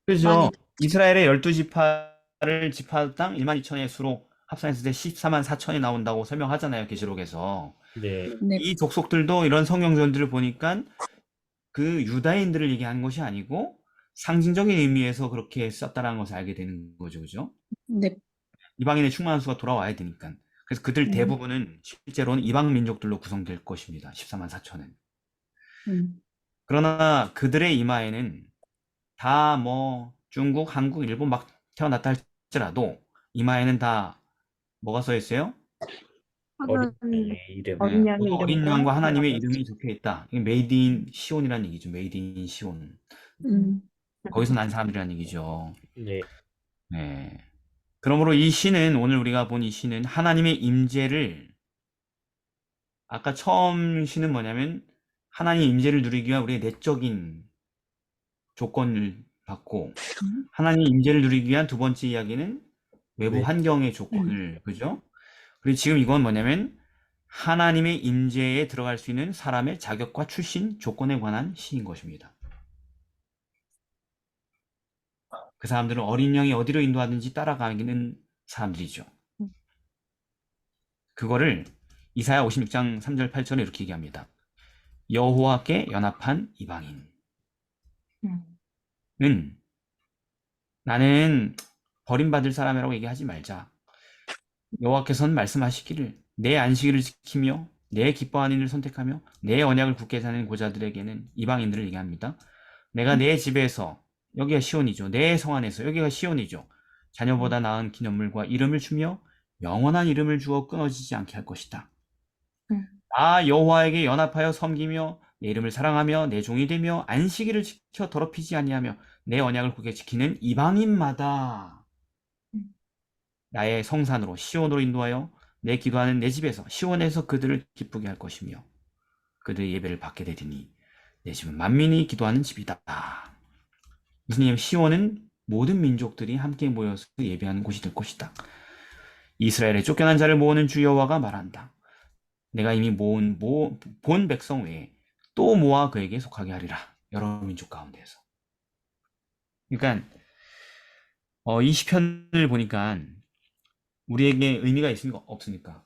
그죠? 이스라엘의 12지파를 지파당 12,000의 수로 합산했을 때 14만 4천이 나온다고 설명하잖아요, 계시록에서. 네. 네. 이 족속들도 이런 성경전들을 보니까 그 유다인들을 얘기하는 것이 아니고 상징적인 의미에서 그렇게 썼다라는 것을 알게 되는 거죠, 그죠? 네. 이방인의 충만한 수가 돌아와야 되니까. 그래서 그들 대부분은 실제로는 이방 민족들로 구성될 것입니다, 14만 4천은. 그러나 그들의 이마에는 다 뭐 중국, 한국, 일본 막 태어났다 할지라도 이마에는 다 뭐가 써 있어요? 어린 하나님 양의 이름. 어린 양의 어린 이름과 양과 하나님의 하나님. 이름이 적혀 있다. 이게 메이드 인 시온이라는 얘기죠. 메이드 인 시온. 거기서 난 사람들이라는 얘기죠. 네. 네. 그러므로 이 시는, 오늘 우리가 본 이 시는 하나님의 임재를, 아까 처음 시는 뭐냐면 하나님의 임재를 누리기 위한 우리의 내적인 조건을 받고, 하나님의 임재를 누리기 위한 두 번째 이야기는 외부 네. 환경의 조건을, 그죠? 그리고 지금 이건 뭐냐면 하나님의 임재에 들어갈 수 있는 사람의 자격과 출신 조건에 관한 시인 것입니다. 그 사람들은 어린 양이 어디로 인도하든지 따라가는 사람들이죠. 그거를 이사야 56장 3절 8절에 이렇게 얘기합니다. 여호와께 연합한 이방인은, 나는 버림받을 사람이라고 얘기하지 말자. 여호와께서는 말씀하시기를 내 안식일을 지키며 내 기뻐하는 일을 선택하며 내 언약을 굳게 사는 고자들에게는, 이방인들을 얘기합니다. 내가 내 집에서, 여기가 시온이죠. 내 성 안에서, 여기가 시온이죠. 자녀보다 나은 기념물과 이름을 주며 영원한 이름을 주어 끊어지지 않게 할 것이다. 나 여호와에게 연합하여 섬기며 내 이름을 사랑하며 내 종이 되며 안식일을 지켜 더럽히지 아니하며 내 언약을 굳게 지키는 이방인마다 나의 성산으로 시온으로 인도하여 내 기도하는 내 집에서 시온에서 그들을 기쁘게 할 것이며 그들의 예배를 받게 되리니 내 집은 만민이 기도하는 집이다. 무슨 얘기냐면 시온은 모든 민족들이 함께 모여서 예배하는 곳이 될 것이다. 이스라엘의 쫓겨난 자를 모으는 주 여호와가 말한다. 내가 이미 모은 본 백성 외에 또 모아 그에게 속하게 하리라. 여러 민족 가운데에서. 그러니까 이 시편을 보니까 우리에게 의미가 있습니까? 없습니까?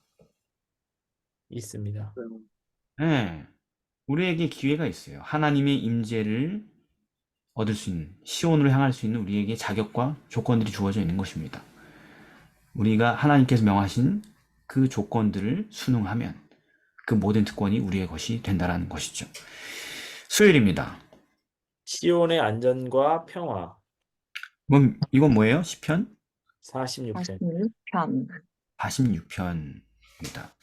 있습니다. 네. 우리에게 기회가 있어요. 하나님의 임재를 얻을 수 있는, 시온으로 향할 수 있는 우리에게 자격과 조건들이 주어져 있는 것입니다. 우리가 하나님께서 명하신 그 조건들을 순응하면 그 모든 특권이 우리의 것이 된다는 것이죠. 수요일입니다. 시온의 안전과 평화. 이건 뭐예요? 시편 46편. 46편. 46편입니다.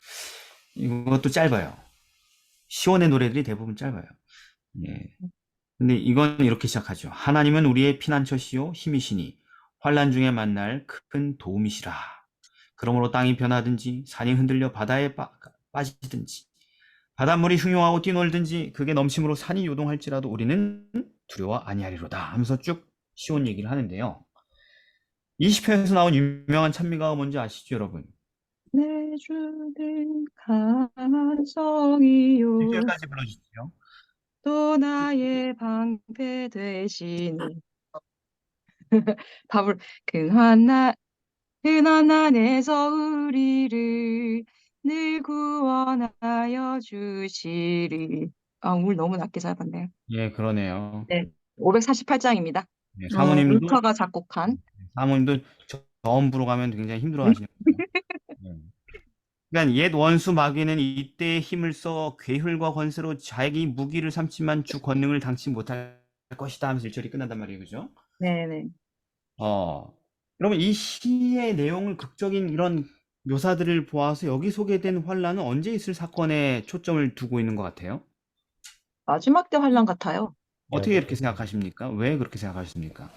이것도 짧아요. 시온의 노래들이 대부분 짧아요. 예. 근데 이건 이렇게 시작하죠. 하나님은 우리의 피난처시요 힘이시니 환난 중에 만날 큰 도움이시라. 그러므로 땅이 변하든지 산이 흔들려 바다에 빠지든지 바닷물이 흉용하고 뛰놀든지 그게 넘침으로 산이 요동할지라도 우리는 두려워 아니하리로다 하면서 쭉 시온 얘기를 하는데요. 이 시편에서 나온 유명한 찬미가가 뭔지 아시죠, 여러분? 내 주는 강한 성이요 1절까지 불러주시죠. 또 나의 방패 되시니 답을 흔한 안에서 우리를 늘 구원하여 주시리. 아, 울 너무 낮게 잡았네요. 예, 그러네요. 네, 548장입니다. 네, 사모님도 울터가 작곡한. 저음부로 가면 굉장히 힘들어하시는 거예요. 네. 그러니까 옛 원수 마귀는 이때의 힘을 써 괴혈과 권세로 자기 무기를 삼지만 주 권능을 당치 못할 것이다 하면서 1절이 끝난단 말이에요. 그죠? 네네. 그러면 이 시의 내용을 극적인 이런 묘사들을 보아서 여기 소개된 환란은 언제 있을 사건에 초점을 두고 있는 것 같아요? 마지막 때 환란 같아요. 어떻게 네. 이렇게 생각하십니까? 왜 그렇게 생각하십니까?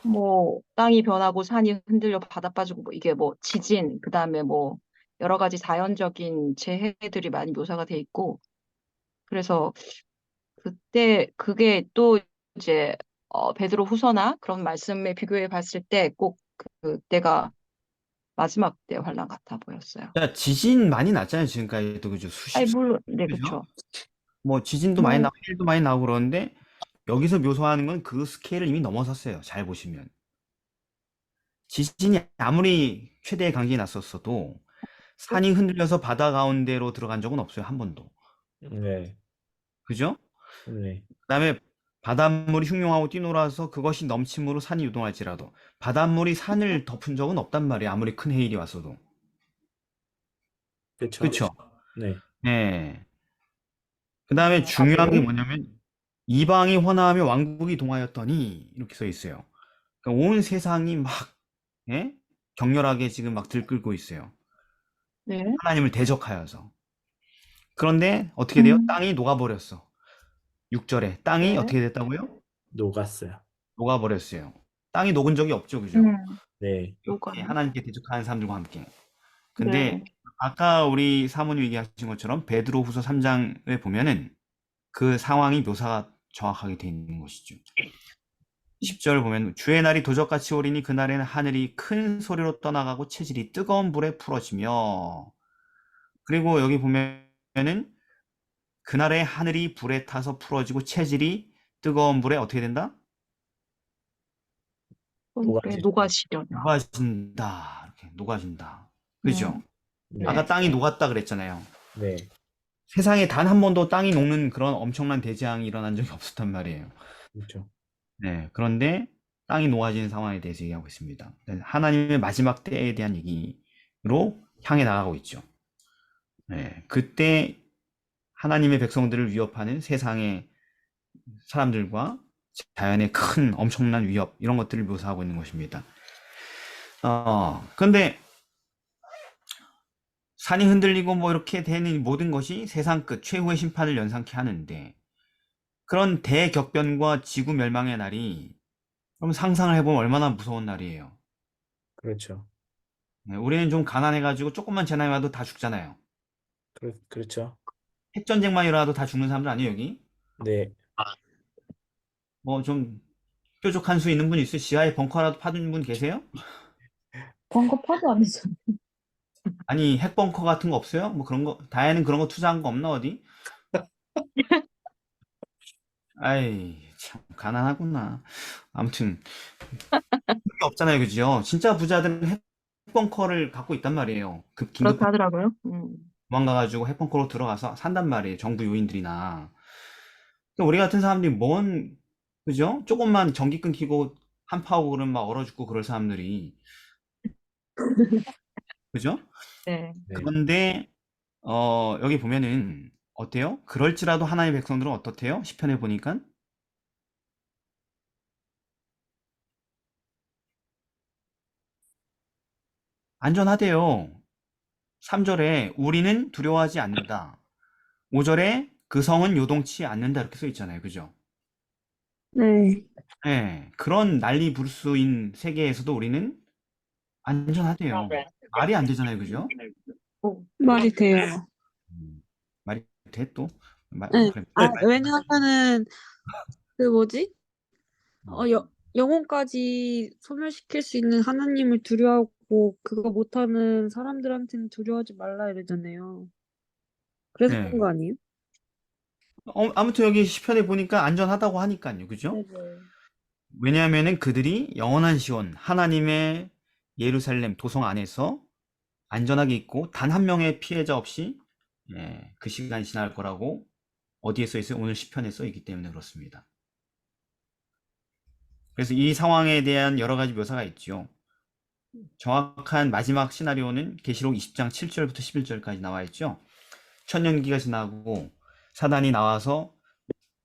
뭐 땅이 변하고 산이 흔들려 바다 빠지고 뭐 이게 뭐 지진 그다음에 뭐 여러 가지 자연적인 재해들이 많이 묘사가 돼 있고 그래서 그때 그게 또 이제 베드로 후서나 그런 말씀에 비교해 봤을 때 꼭 그때가 마지막 때 환란 같아 보였어요. 자, 지진 많이 났잖아요. 지금까지도 그죠? 아니 수십 물론 네 그죠? 그렇죠. 뭐 지진도 많이 뭐 나고 일도 많이 나고 그러는데 여기서 묘사하는 건 그 스케일을 이미 넘어섰어요. 잘 보시면. 지진이 아무리 최대의 강진이 났었어도 산이 흔들려서 바다 가운데로 들어간 적은 없어요. 한 번도. 네. 그죠? 네. 그다음에 바닷물이 흉용하고 뛰놀아서 그것이 넘침으로 산이 요동할지라도 바닷물이 산을 덮은 적은 없단 말이에요. 아무리 큰 해일이 왔어도. 그렇죠. 그쵸? 네. 네. 그다음에 중요한 게 뭐냐면 이방이 헌화하며 왕국이 동하였더니 이렇게 써 있어요. 그러니까 온 세상이 막 예? 격렬하게 지금 막 들끓고 있어요. 네. 하나님을 대적하여서. 그런데 어떻게 돼요? 음. 땅이 녹아버렸어. 6절에 땅이 네. 어떻게 됐다고요? 녹았어요. 녹아버렸어요. 땅이 녹은 적이 없죠, 그죠? 네. 요가. 이렇게 하나님께 대적하는 사람들과 함께. 근데 네. 아까 우리 사모님 얘기하신 것처럼 베드로후서 3장에 보면은 그 상황이 묘사가 정확하게 되어 있는 것이죠. 10절 보면 주의 날이 도적같이 오리니 그날에는 하늘이 큰 소리로 떠나가고 체질이 뜨거운 불에 풀어지며 그리고 여기 보면은 그날에 하늘이 불에 타서 풀어지고 체질이 뜨거운 불에 어떻게 된다? 녹아지죠. 녹아지려나. 녹아진다. 이렇게 녹아진다. 그죠? 네. 아까 땅이 녹았다 그랬잖아요. 네. 세상에 단 한 번도 땅이 녹는 그런 엄청난 대재앙이 일어난 적이 없었단 말이에요. 그렇죠. 네, 그런데 땅이 녹아지는 상황에 대해서 얘기하고 있습니다. 하나님의 마지막 때에 대한 얘기로 향해 나가고 있죠. 네, 그때 하나님의 백성들을 위협하는 세상의 사람들과 자연의 큰 엄청난 위협 이런 것들을 묘사하고 있는 것입니다. 그런데 산이 흔들리고 뭐 이렇게 되는 모든 것이 세상 끝 최후의 심판을 연상케 하는데 그런 대격변과 지구 멸망의 날이 그럼 상상을 해보면 얼마나 무서운 날이에요. 그렇죠. 네, 우리는 좀 가난해가지고 조금만 재난이 와도 다 죽잖아요. 그렇죠. 핵전쟁만 일어나도 다 죽는 사람들 아니에요, 여기? 네. 뭐 좀 뾰족한 수 있는 분 있어요? 지하에 벙커라도 파둔 분 계세요? 광고 파도 안 되죠. 아니, 핵벙커 같은 거 없어요? 뭐 그런 거, 다혜는 그런 거 투자한 거 없나, 어디? 아이, 참, 가난하구나. 아무튼, 그게 없잖아요, 그죠? 진짜 부자들은 핵벙커를 갖고 있단 말이에요. 긴급 그렇다 하더라고요. 도망가가지고 핵벙커로 들어가서 산단 말이에요. 정부 요인들이나. 그러니까 우리 같은 사람들이 그죠? 조금만 전기 끊기고 한파오고 그러면 막 얼어 죽고 그럴 사람들이. 그죠? 네. 네. 그런데, 여기 보면은, 어때요? 그럴지라도 하나님의 백성들은 어떻대요? 시편에 보니까? 안전하대요. 3절에 우리는 두려워하지 않는다. 5절에 그 성은 요동치 않는다. 이렇게 써 있잖아요. 그죠? 네. 네, 그런 난리 불수인 세계에서도 우리는 안전하대요. 말이 안 되잖아요, 그죠? 말이 돼요. 말이 돼 또? 네. 그래. 왜냐하면은 그 뭐지? 음. 영혼까지 소멸시킬 수 있는 하나님을 두려워하고 그거 못하는 사람들한테는 두려워하지 말라 이러잖아요. 그래서 네. 그런 거 아니에요? 아무튼 여기 시편에 보니까 안전하다고 하니까요, 그죠? 네네. 왜냐하면은 그들이 영원한 시온, 하나님의 예루살렘 도성 안에서 안전하게 있고 단 한 명의 피해자 없이 그 시간이 지날 거라고 어디에 써 있어요? 오늘 시편에 써 있기 때문에 그렇습니다. 그래서 이 상황에 대한 여러 가지 묘사가 있죠. 정확한 마지막 시나리오는 계시록 20장 7절부터 11절까지 나와 있죠. 천년기가 지나고 사단이 나와서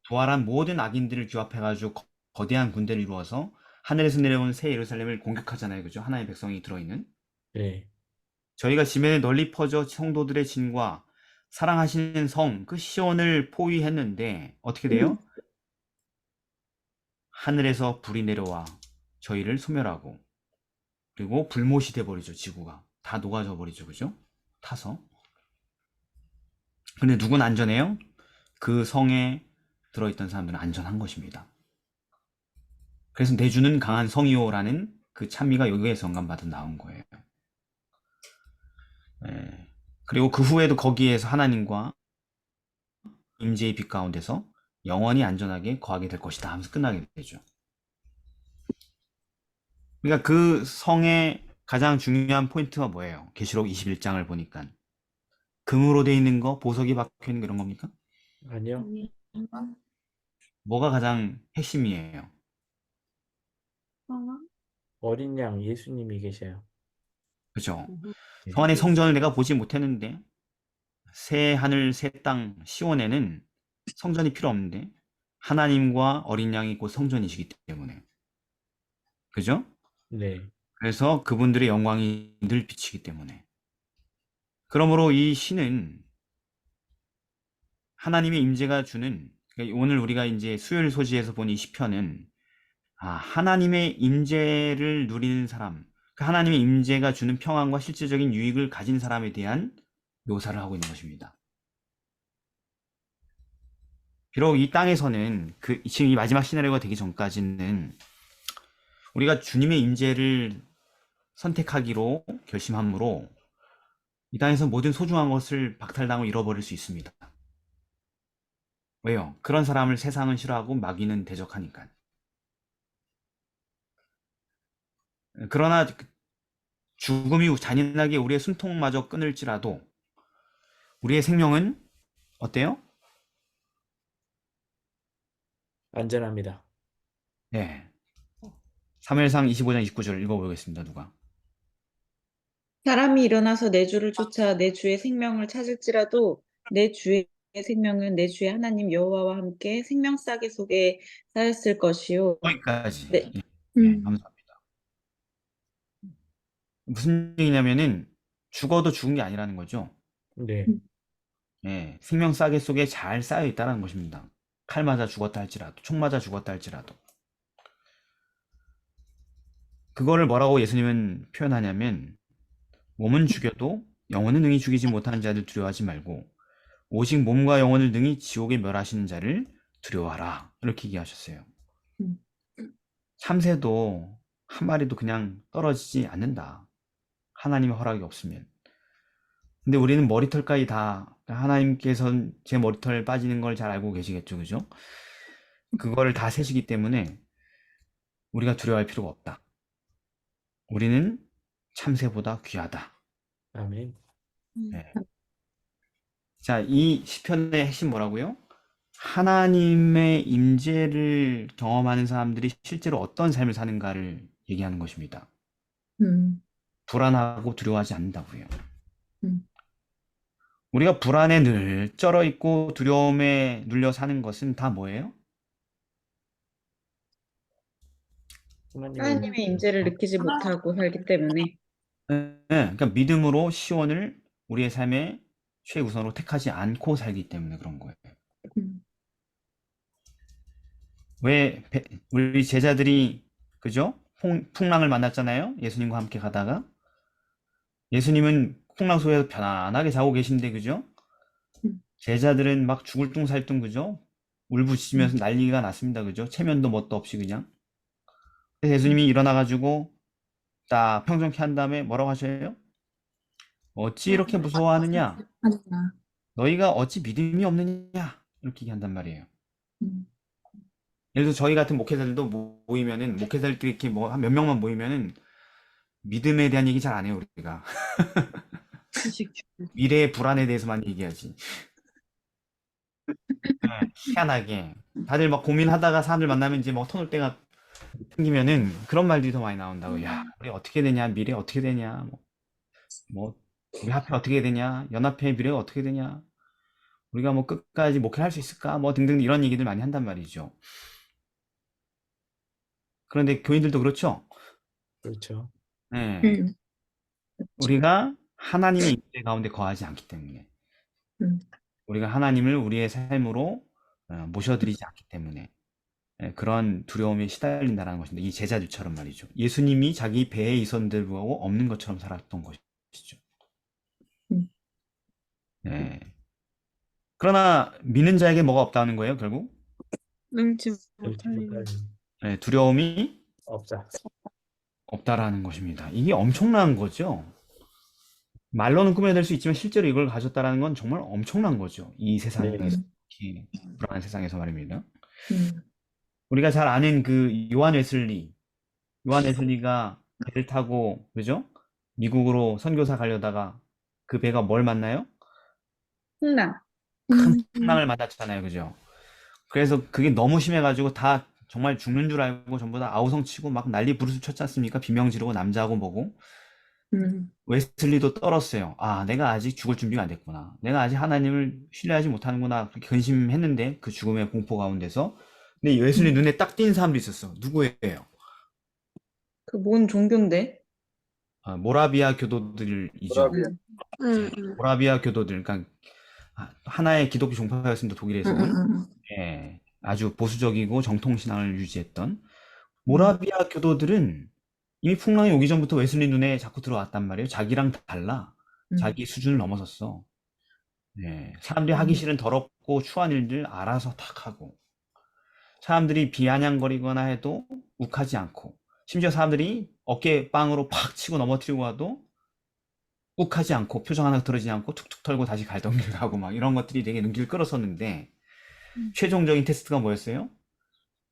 부활한 모든 악인들을 규합해가지고 거대한 군대를 이루어서 하늘에서 내려온 새 예루살렘을 공격하잖아요. 그죠? 하나님의 백성이 들어있는. 네. 저희가 지면에 널리 퍼져 성도들의 진과 사랑하시는 성, 그 시온을 포위했는데 어떻게 돼요? 하늘에서 불이 내려와 저희를 소멸하고 그리고 불못이 돼버리죠. 지구가. 다 녹아져 버리죠. 그죠? 타서. 근데 누군 안전해요? 그 성에 들어있던 사람들은 안전한 것입니다. 그래서 내주는 강한 성이요라는 그 찬미가 여기에서 영감받아 나온 거예요. 그리고 그 후에도 거기에서 하나님과 임재의 빛 가운데서 영원히 안전하게 거하게 될 것이다 하면서 끝나게 되죠. 그러니까 그 성의 가장 중요한 포인트가 뭐예요? 계시록 21장을 보니까 금으로 되어 있는 거, 보석이 박혀 있는 거 이런 겁니까? 아니요. 뭐가 가장 핵심이에요? 어린 양 예수님이 계셔요. 그죠? 네. 성 안의 성전을 내가 보지 못했는데 새 하늘 새 땅 시온에는 성전이 필요 없는데 하나님과 어린 양이 곧 성전이시기 때문에 그죠? 네. 그래서 그분들의 영광이 늘 비치기 때문에 그러므로 이 시는 하나님의 임재가 주는 그러니까 오늘 우리가 이제 수요일 소지에서 본 이 시편은 하나님의 임재를 누리는 사람 그 하나님의 임재가 주는 평안과 실질적인 유익을 가진 사람에 대한 묘사를 하고 있는 것입니다. 비록 이 땅에서는 지금 이 마지막 시나리오가 되기 전까지는 우리가 주님의 임재를 선택하기로 결심함으로 이 땅에서 모든 소중한 것을 박탈당하고 잃어버릴 수 있습니다. 왜요? 그런 사람을 세상은 싫어하고 마귀는 대적하니까. 그러나 죽음이 잔인하게 우리의 숨통마저 끊을지라도 우리의 생명은 어때요? 안전합니다. 네. 사무엘상 25장 29절 읽어보겠습니다. 누가? 사람이 일어나서 내 주를 쫓아 내 주의 생명을 찾을지라도 내 주의 생명은 내 주의 하나님 여호와와 함께 생명 싸개 속에 쌓였을 것이요. 거기까지. 네. 감사합니다. 무슨 얘기냐면은 죽어도 죽은 게 아니라는 거죠. 네. 생명 싸개 속에 잘 쌓여 있다는 것입니다. 칼 맞아 죽었다 할지라도, 총 맞아 죽었다 할지라도. 그거를 뭐라고 예수님은 표현하냐면 몸은 죽여도 영혼은 능히 죽이지 못하는 자들 두려워하지 말고 오직 몸과 영혼을 능히 지옥에 멸하시는 자를 두려워하라. 이렇게 얘기하셨어요. 참새도 한 마리도 그냥 떨어지지 않는다. 하나님의 허락이 없으면. 근데 우리는 머리털까지 다 하나님께서 제 머리털 빠지는 걸 잘 알고 계시겠죠. 그죠? 그거를 다 세시기 때문에 우리가 두려워할 필요가 없다. 우리는 참새보다 귀하다. 아멘. 네. 자, 이 시편의 핵심 뭐라고요? 하나님의 임재를 경험하는 사람들이 실제로 어떤 삶을 사는가를 얘기하는 것입니다. 불안하고 두려워하지 않는다고요. 우리가 불안에 늘 쩔어 있고 두려움에 눌려 사는 것은 다 뭐예요? 하나님의 임재를 느끼지 못하고 살기 때문에 그러니까 믿음으로 시온을 우리의 삶의 최우선으로 택하지 않고 살기 때문에 그런 거예요. 왜 우리 제자들이 그죠? 풍랑을 만났잖아요. 예수님과 함께 가다가. 예수님은 풍랑 속에서 편안하게 자고 계신데, 그죠? 제자들은 막 죽을 뚱살뚱, 그죠? 울부짖으면서 난리가 났습니다. 그죠? 체면도 뭣도 없이 그냥. 그래서 예수님이 일어나가지고 딱 평정케 한 다음에 뭐라고 하셔요? 어찌 이렇게 무서워하느냐? 너희가 어찌 믿음이 없느냐? 이렇게 얘기한단 말이에요. 예를 들어 저희 같은 목회자들도 모이면은, 목회자들끼리 이렇게 뭐 한 몇 명만 모이면은 믿음에 대한 얘기 잘 안 해요, 우리가. 미래의 불안에 대해서만 얘기하지. 네, 희한하게. 다들 막 고민하다가 사람들 만나면 이제 뭐 터놓을 때가 생기면은 그런 말들이 더 많이 나온다고. 야, 우리 어떻게 되냐? 미래 어떻게 되냐? 뭐, 우리 합회 어떻게 되냐? 연합회 미래가 어떻게 되냐? 우리가 뭐 끝까지 목회를 할 수 있을까? 뭐 등등 이런 얘기들 많이 한단 말이죠. 그런데 교인들도 그렇죠? 그렇죠. 네. 음. 우리가 하나님의 임재 가운데 거하지 않기 때문에. 우리가 하나님을 우리의 삶으로 모셔드리지 않기 때문에 그런 두려움에 시달린다는 것인데, 이 제자들처럼 말이죠. 예수님이 자기 배에 있었는데도 불구하고 없는 것처럼 살았던 것이죠. 네. 그러나 믿는 자에게 뭐가 없다는 거예요, 결국? 능치 그렇지 못할 못할 네, 두려움이 없다. 없다라는 것입니다. 이게 엄청난 거죠. 말로는 꾸며낼 수 있지만 실제로 이걸 가졌다라는 건 정말 엄청난 거죠. 이 세상에서, 네. 특히 불안한 세상에서 말입니다. 음. 우리가 잘 아는 그 요한 웨슬리가 배를 타고, 그죠? 미국으로 선교사 가려다가 그 배가 뭘 만나요? 풍랑. 큰 풍랑을 만났잖아요, 그죠? 그래서 그게 너무 심해가지고 다 정말 죽는 줄 알고 전부 다 아우성 치고 막 난리 부르스 쳤지 않습니까? 비명 지르고 남자하고 뭐고. 웨슬리도 떨었어요. 아, 내가 아직 죽을 준비가 안 됐구나. 내가 아직 하나님을 신뢰하지 못하는구나. 그렇게 근심했는데, 그 죽음의 공포 가운데서. 근데 웨슬리 눈에 딱 띈 사람도 있었어. 누구예요? 그 뭔 종교인데? 모라비아 교도들이죠. 모라비아 교도들, 그러니까 하나의 기독교 종파였습니다. 독일에서는. 예, 아주 보수적이고 정통 신앙을 유지했던 모라비아 교도들은 이미 풍랑이 오기 전부터 웨슬리 눈에 자꾸 들어왔단 말이에요. 자기랑 달라. 자기 수준을 넘어섰어. 예, 사람들이 하기 싫은 더럽고 추한 일들 알아서 탁 하고, 사람들이 비아냥거리거나 해도 욱하지 않고, 심지어 사람들이 어깨 빵으로 팍 치고 넘어뜨리고 와도 욱하지 않고, 표정 하나 틀어지지 않고 툭툭 털고 다시 갈던 길 가고, 막 이런 것들이 되게 눈길을 끌었었는데, 최종적인 테스트가 뭐였어요?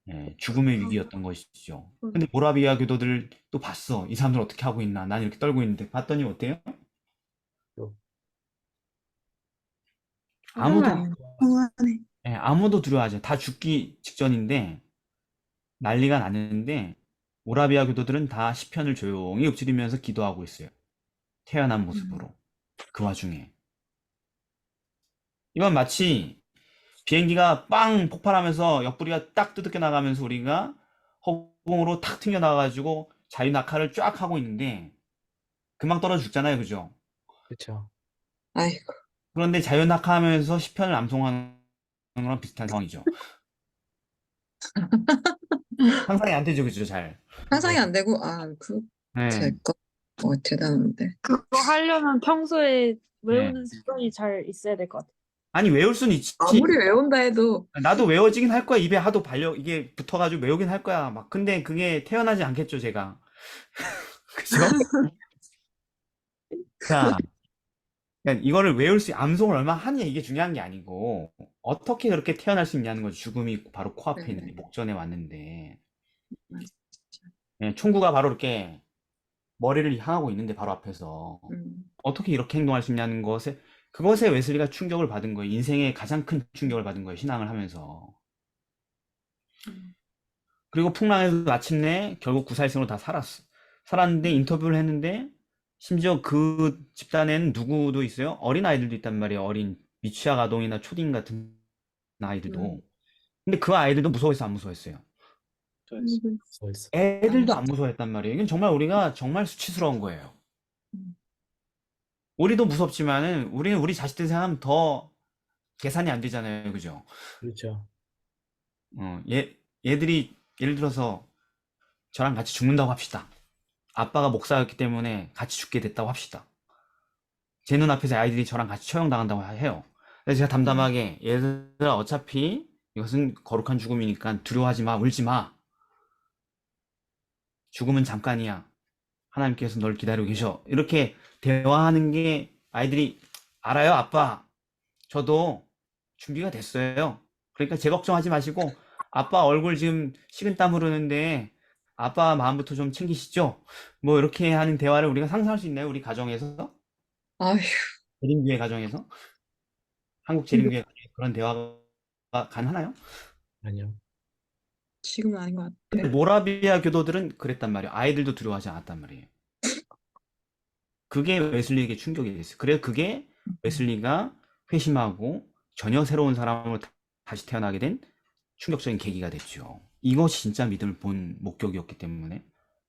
예, 죽음의 위기였던 것이죠. 근데 모라비아 교도들 또 봤어. 이 사람들 어떻게 하고 있나? 난 이렇게 떨고 있는데. 봤더니 어때요? 아무도, 예, 아무도 두려워하지 않아. 다 죽기 직전인데 난리가 났는데, 모라비아 교도들은 다 시편을 조용히 읊조리면서 기도하고 있어요. 태연한 모습으로. 그 와중에 이건 마치 비행기가 빵 폭발하면서 옆구리가 딱 뜯겨 나가면서 우리가 허공으로 탁 튕겨 나가가지고 자유 낙하를 쫙 하고 있는데 금방 떨어져 죽잖아요, 그죠? 그렇죠. 아이고. 그런데 자유 낙하하면서 시편을 암송하는 거랑 비슷한 상황이죠. 상상이 안 되죠, 그죠? 잘. 상상이 안 되고, 네. 될거 대단한데. 그거 하려면 평소에 네. 외우는 습관이 잘 있어야 될 것 같아요. 아니, 외울 순 있지. 아무리 외운다 해도, 나도 외워지긴 할 거야. 입에 하도 이게 붙어가지고 외우긴 할 거야. 막. 근데 그게 태어나지 않겠죠, 제가. 그죠? 자, 그러니까 이거를 암송을 얼마나 하냐, 이게 중요한 게 아니고, 어떻게 그렇게 태어날 수 있냐는 거죠. 죽음이 바로 코앞에 있는데, 목전에 왔는데. 예, 총구가 바로 이렇게 머리를 향하고 있는데, 바로 앞에서. 어떻게 이렇게 행동할 수 있냐는 그것에 웨슬리가 충격을 받은 거예요. 인생의 가장 큰 충격을 받은 거예요. 신앙을 하면서. 그리고 풍랑에서 마침내 결국 구사일생으로 다 살았는데, 인터뷰를 했는데, 심지어 그 집단에는 누구도 있어요? 어린 아이들도 있단 말이에요. 어린 미취학 아동이나 초딩 같은 아이들도. 근데 그 아이들도 무서워해서 안 무서워했어요. 무서웠어. 애들도 안 무서워했단 말이에요. 이건 정말 우리가 정말 수치스러운 거예요. 우리도 무섭지만은 우리는 우리 자식들 생각하면 더 계산이 안 되잖아요. 그죠? 그렇죠. 얘들이 예를 들어서 저랑 같이 죽는다고 합시다. 아빠가 목사였기 때문에 같이 죽게 됐다고 합시다. 제 눈앞에서 아이들이 저랑 같이 처형당한다고 해요. 그래서 제가 담담하게 얘들아 어차피 이것은 거룩한 죽음이니까 두려워하지 마, 울지 마. 죽음은 잠깐이야. 하나님께서 널 기다리고 계셔. 이렇게 대화하는 게 아이들이 알아요, 아빠. 저도 준비가 됐어요. 그러니까 제 걱정하지 마시고 아빠 얼굴 지금 식은땀 흐르는데 아빠 마음부터 좀 챙기시죠. 뭐 이렇게 하는 대화를 우리가 상상할 수 있나요? 우리 가정에서? 아휴, 재림교회 가정에서? 한국 재림교회 가정에서 그런 대화가 가능하나요? 아니요. 지금은 아닌 것 근데 같아. 모라비아 교도들은 그랬단 말이에요. 아이들도 두려워하지 않았단 말이에요. 그게 웨슬리에게 충격이 됐어요. 그래서 그게 웨슬리가 회심하고 전혀 새로운 사람으로 다시 태어나게 된 충격적인 계기가 됐죠. 이것이 진짜 믿음을 본 목격이었기 때문에,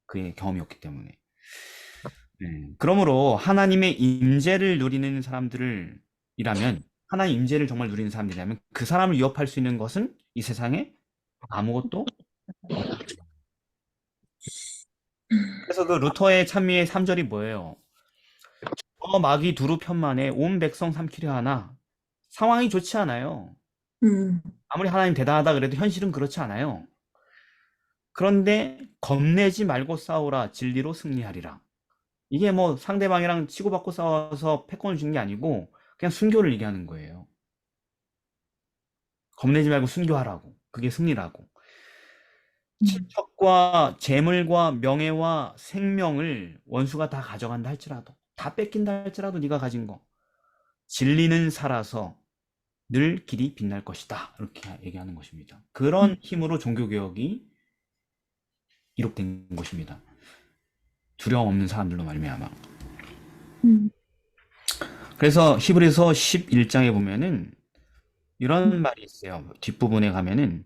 그의 경험이었기 때문에. 그러므로 하나님의 임재를 누리는 사람들이라면, 하나님의 임재를 정말 누리는 사람들이라면 그 사람을 위협할 수 있는 것은 이 세상에 아무것도 없다. 그래서 그 루터의 찬미의 3절이 뭐예요? 저 마귀 두루 편만에 온 백성 삼키려 하나. 상황이 좋지 않아요. 아무리 하나님 대단하다 그래도 현실은 그렇지 않아요. 그런데 겁내지 말고 싸우라, 진리로 승리하리라. 이게 뭐 상대방이랑 치고받고 싸워서 패권을 주는 게 아니고 그냥 순교를 얘기하는 거예요. 겁내지 말고 순교하라고. 그게 승리라고. 친척과 재물과 명예와 생명을 원수가 다 가져간다 할지라도, 다 뺏긴다 할지라도 네가 가진 거, 진리는 살아서 늘 길이 빛날 것이다. 이렇게 얘기하는 것입니다. 그런 힘으로 종교개혁이 기록된 것입니다. 두려움 없는 사람들로 말미암아. 그래서 히브리서 11장에 보면은 이런 말이 있어요. 뒷부분에 가면은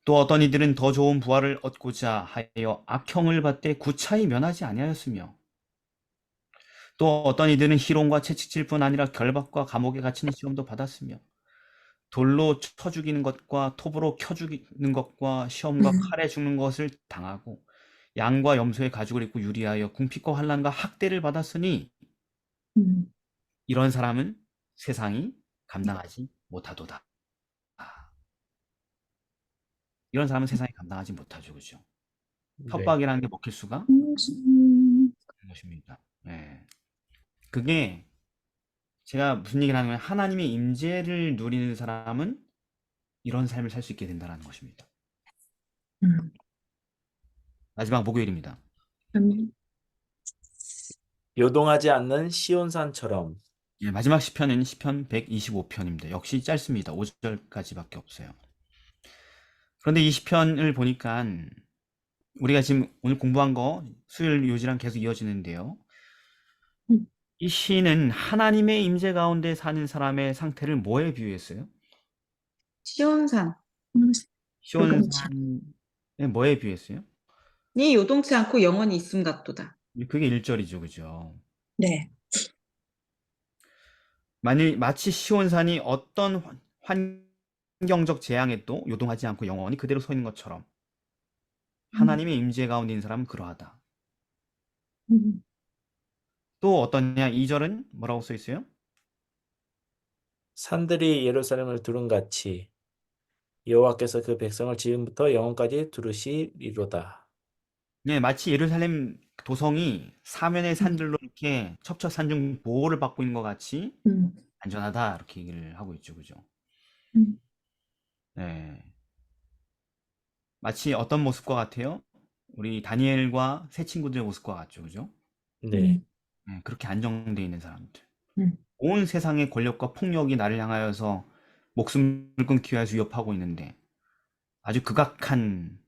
또 어떤 이들은 더 좋은 부활을 얻고자 하여 악형을 받되 구차히 면하지 아니하였으며, 또 어떤 이들은 희롱과 채찍질 뿐 아니라 결박과 감옥에 갇히는 시험도 받았으며, 돌로 쳐 죽이는 것과 톱으로 켜 죽이는 것과 시험과 칼에 죽는 것을 당하고, 양과 염소의 가죽을 입고 유리하여 궁핍과 환난과 학대를 받았으니 이런 사람은 세상이 감당하지 못하도다. 이런 사람은 세상이 감당하지 못하죠, 그죠? 네. 협박이라는 게 먹힐 수가 없는 것입니다. 네. 그게 제가 무슨 얘기를 하는 거냐면 하나님의 임재를 누리는 사람은 이런 삶을 살 수 있게 된다는 것입니다. 마지막 목요일입니다. 요동하지 않는 시온산처럼. 예, 마지막 시편은 시편 125편입니다. 역시 짧습니다. 5절까지밖에 없어요. 그런데 이 시편을 보니까 우리가 지금 오늘 공부한 거 수요일 요지랑 계속 이어지는데요. 이 시는 하나님의 임재 가운데 사는 사람의 상태를 뭐에 비유했어요? 시온산. 시온산에 뭐에 비유했어요? 이 요동치 않고 영원히 있음 같도다. 그게 1절이죠, 그죠? 네. 마치 시온산이 어떤 환경적 재앙에도 요동하지 않고 영원히 그대로 서 있는 것처럼 하나님의 임재 가운데 있는 사람은 그러하다. 또 어떠냐? 2절은 뭐라고 써 있어요? 산들이 예루살렘을 두른같이 여호와께서 그 백성을 지금부터 영원까지 두르시리로다. 네, 마치 예루살렘 도성이 사면의 산들로 이렇게 첩첩산중 보호를 받고 있는 것 같이 안전하다, 이렇게 얘기를 하고 있죠, 그죠? 네. 마치 어떤 모습과 같아요? 우리 다니엘과 새 친구들의 모습과 같죠, 그죠? 네. 네, 그렇게 안정되어 있는 사람들. 온 세상의 권력과 폭력이 나를 향하여서 목숨을 끊기 위해서 위협하고 있는데 아주 극악한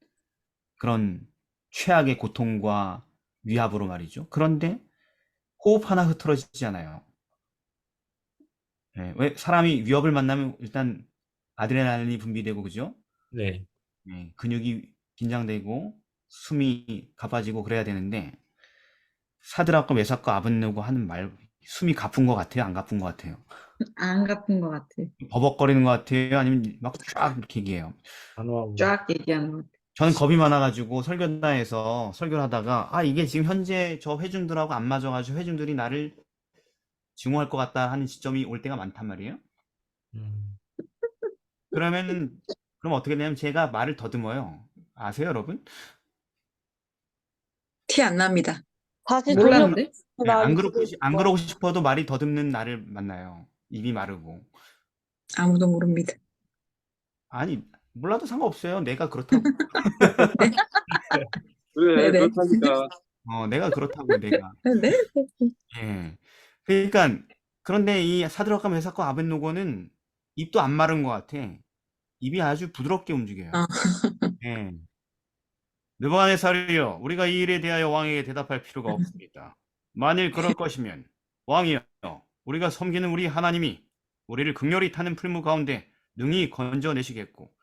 그런 최악의 고통과 위압으로 말이죠. 그런데 호흡 하나 흐트러지지 않아요. 네, 왜 사람이 위협을 만나면 일단 아드레날린이 분비되고, 그죠? 네. 네, 근육이 긴장되고 숨이 가빠지고 그래야 되는데 사드락과 메삭과 아벳네고 하는 말, 숨이 가쁜 것 같아요? 안 가쁜 것 같아요? 안 갚은 것 같아. 버벅거리는 것 같아요? 아니면 막 쫙 이렇게 얘기해요? 단호하고. 쫙 얘기하는 것 같아. 저는 겁이 많아가지고 설교단에서 설교를 하다가 이게 지금 현재 저 회중들하고 안 맞아가지고 회중들이 나를 증오할 것 같다 하는 시점이 올 때가 많단 말이에요. 음. 그러면은 그럼 어떻게 되냐면 제가 말을 더듬어요. 아세요, 여러분? 티 안 납니다. 다시 몰랐는데? 네, 안 그러고 싶어도 말이 더듬는 나를 만나요. 입이 마르고. 아무도 모릅니다. 아니, 몰라도 상관없어요. 내가 그렇다고. 그래, 네네. 그렇다니까. 내가 그렇다고요, 내가. 네? 예. 그러니까 그런데 이 사드락과 메삭과 아벳노고는 입도 안 마른 것 같아. 입이 아주 부드럽게 움직여요. 아. 예. 느부갓네살이여, 우리가 이 일에 대하여 왕에게 대답할 필요가 없습니다. 만일 그럴 것이면 왕이여, 우리가 섬기는 우리 하나님이 우리를 극렬히 타는 풀무 가운데 능히 건져내시겠고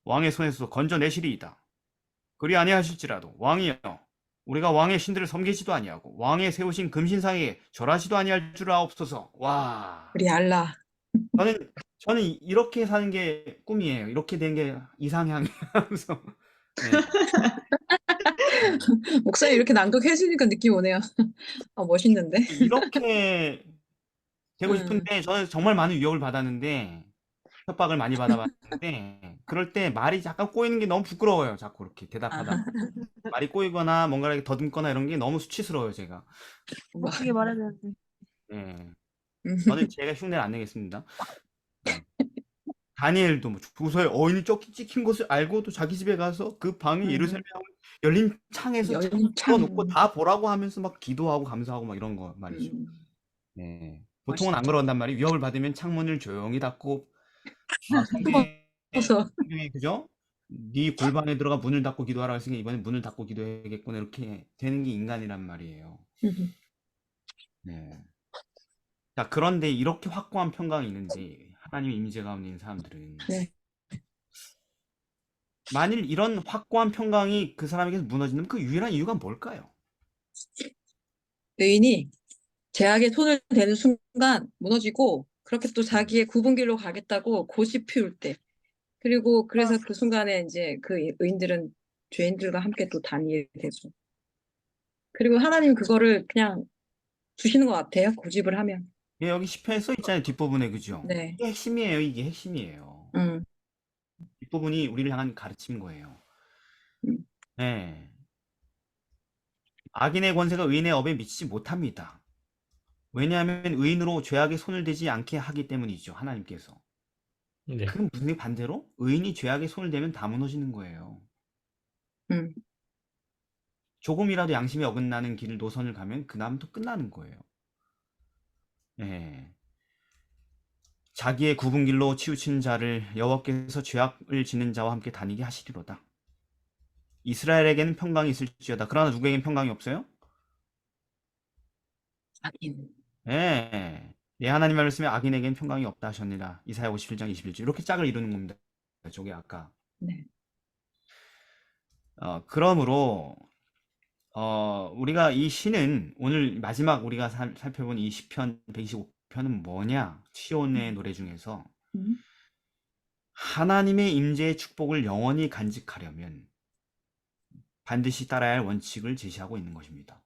왕의 손에서 건져내시리이다. 그리 아니하실지라도 왕이여, 우리가 왕의 신들을 섬기지도 아니하고 왕의 세우신 금신상에 절하지도 아니할 줄 아옵소서. 와, 우리 알라. 저는 이렇게 사는 게 꿈이에요. 이렇게 된 게 이상향이에요. 그래서 목사님 이렇게 낭독해 주니까 느낌 오네요. 멋있는데? 이렇게 되고 음. 싶은데 저는 정말 많은 위협을 받았는데, 협박을 많이 받아봤는데 그럴 때 말이 약간 꼬이는 게 너무 부끄러워요. 자꾸 이렇게 대답하다 말이 꼬이거나 뭔가 이렇게 더듬거나 이런 게 너무 수치스러워요, 제가. 어떻게 말해야 되는지. 예. 음. 저는 제가 흉내를 안 내겠습니다. 다니엘도 뭐 조서에 어인이 찍힌 것을 알고도 자기 집에 가서 그 방에 예루살렘에 열린 창에서 열린 창. 놓고 다 보라고 하면서 막 기도하고 감사하고 막 이런 거 말이죠. 예. 보통은 안 멋있죠. 그런단 말이에요. 위협을 받으면 창문을 조용히 닫고, 성경에 그죠? 네 골방에 들어가 문을 닫고 기도하라 했으니까 이번에 문을 닫고 기도해야겠구나, 이렇게 되는 게 인간이란 말이에요. 네. 자, 그런데 이렇게 확고한 평강이 있는데 하나님의 임재 가운데 있는 사람들은 네. 만일 이런 확고한 평강이 그 사람에게서 무너지는 그 유일한 이유가 뭘까요? 의인이 제약에 손을 대는 순간 무너지고 그렇게 또 자기의 굽은 길로 가겠다고 고집 피울 때, 그리고 그래서 그 순간에 이제 그 의인들은 죄인들과 함께 또 다니게 되죠. 그리고 하나님 그거를 그냥 주시는 것 같아요. 고집을 하면. 예, 여기 시편에 써 있잖아요, 뒷부분에. 그죠? 네. 이게 핵심이에요. 이게 핵심이에요. 뒷부분이 우리를 향한 가르침인 거예요. 네. 악인의 권세가 의인의 업에 미치지 못합니다. 왜냐하면 의인으로 죄악에 손을 대지 않게 하기 때문이죠, 하나님께서. 네. 그건 무슨 반대로 의인이 죄악에 손을 대면 다 무너지는 거예요. 조금이라도 양심에 어긋나는 길을 노선을 가면 그 다음부터 끝나는 거예요. 예. 자기의 굽은 길로 치우치는 자를 여호와께서 죄악을 짓는 자와 함께 다니게 하시리로다. 이스라엘에게는 평강이 있을지어다. 그러나 누구에겐 평강이 없어요? 악인. 예. 예, 하나님 말씀에 악인에겐 평강이 없다 하셨느니라. 이사야 57장 21절. 이렇게 짝을 이루는 겁니다. 저게 아까. 네. 그러므로 우리가 이 시는 오늘 마지막 우리가 살펴본 이 시편 125편은 뭐냐? 시온의 노래 중에서 하나님의 임재의 축복을 영원히 간직하려면 반드시 따라야 할 원칙을 제시하고 있는 것입니다.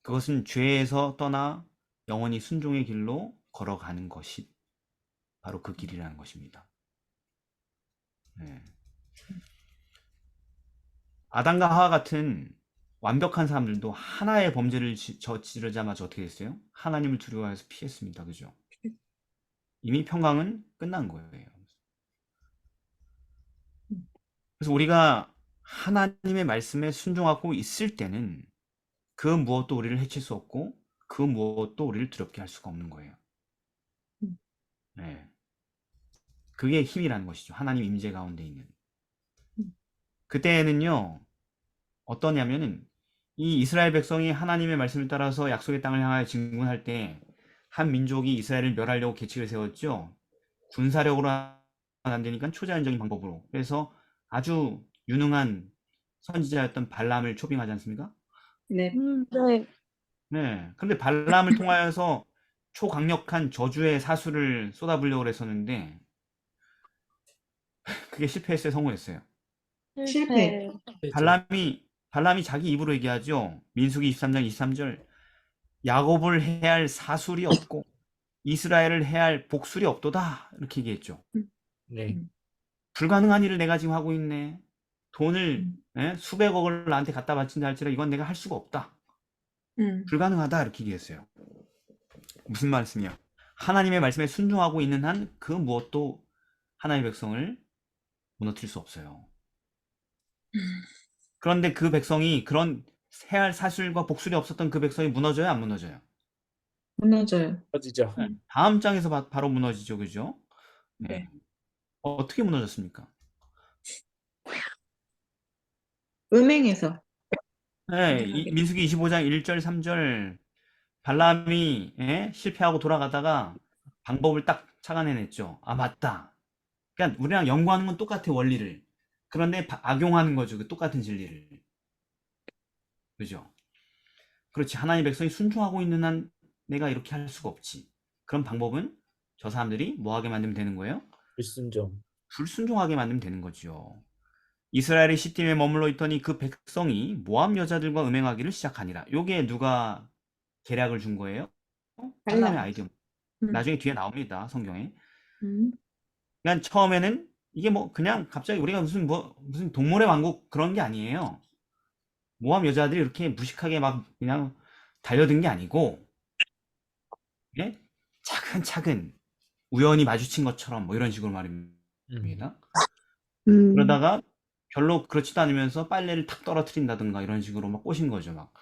그것은 죄에서 떠나 영원히 순종의 길로 걸어가는 것이 바로 그 길이라는 것입니다. 네. 아담과 하와 같은 완벽한 사람들도 하나의 범죄를 저지르자마자 어떻게 됐어요? 하나님을 두려워해서 피했습니다. 그죠? 이미 평강은 끝난 거예요. 그래서 우리가 하나님의 말씀에 순종하고 있을 때는 그 무엇도 우리를 해칠 수 없고 그 무엇도 우리를 두렵게 할 수가 없는 거예요. 네. 그게 힘이라는 것이죠. 하나님 임재 가운데 있는. 그때는요, 어떠냐면은 이 이스라엘 백성이 하나님의 말씀을 따라서 약속의 땅을 향하여 진군할 때 한 민족이 이스라엘을 멸하려고 계책을 세웠죠. 군사력으로 안 되니까 초자연적인 방법으로. 그래서 아주 유능한 선지자였던 발람을 초빙하지 않습니까? 네. 네. 네. 근데 발람을 통하여서 초강력한 저주의 사수를 쏟아부으려고 했었는데 그게 실패했어요, 성공했어요? 실패. 발람이 자기 입으로 얘기하죠. 민수기 23장 23절. 야곱을 해할 사술이 없고 이스라엘을 해할 복술이 없도다. 이렇게 얘기했죠. 네. 불가능한 일을 내가 지금 하고 있네. 돈을 수백억을 나한테 갖다 바친다 할지라 이건 내가 할 수가 없다. 불가능하다. 이렇게 얘기했어요. 무슨 말씀이야? 하나님의 말씀에 순종하고 있는 한 그 무엇도 하나님의 백성을 무너뜨릴 수 없어요. 그런데 그 백성이 그런 해할 사술과 복술이 없었던 그 백성이 무너져요, 안 무너져요? 무너져요. 꺼지죠. 다음 장에서 바로 무너지죠, 그죠? 네. 네. 어떻게 무너졌습니까? 음행에서. 네, 민수기 25장 1절, 3절 발람이 실패하고 돌아가다가 방법을 딱 착안해냈죠. 아, 맞다. 그러니까 우리랑 연구하는 건 똑같아, 원리를. 그런데 악용하는 거죠, 그 똑같은 진리를. 그죠? 그렇지. 하나님의 백성이 순종하고 있는 한 내가 이렇게 할 수가 없지. 그런 방법은 저 사람들이 뭐 하게 만들면 되는 거예요? 불순종. 불순종하게 만들면 되는 거죠. 이스라엘이 시팀에 머물러 있더니 그 백성이 모압 여자들과 음행하기를 시작하니라. 요게 누가 계략을 준 거예요? 발람의 아이디어. 나중에 뒤에 나옵니다, 성경에. 그러니까 처음에는 이게 뭐 그냥 갑자기 우리가 무슨 동물의 왕국 그런 게 아니에요. 모압 여자들이 이렇게 무식하게 막 그냥 달려든 게 아니고, 예? 차근차근 우연히 마주친 것처럼 뭐 이런 식으로 말입니다. 그러다가 별로 그렇지도 않으면서 빨래를 탁 떨어뜨린다든가 이런 식으로 막 꼬신 거죠, 막.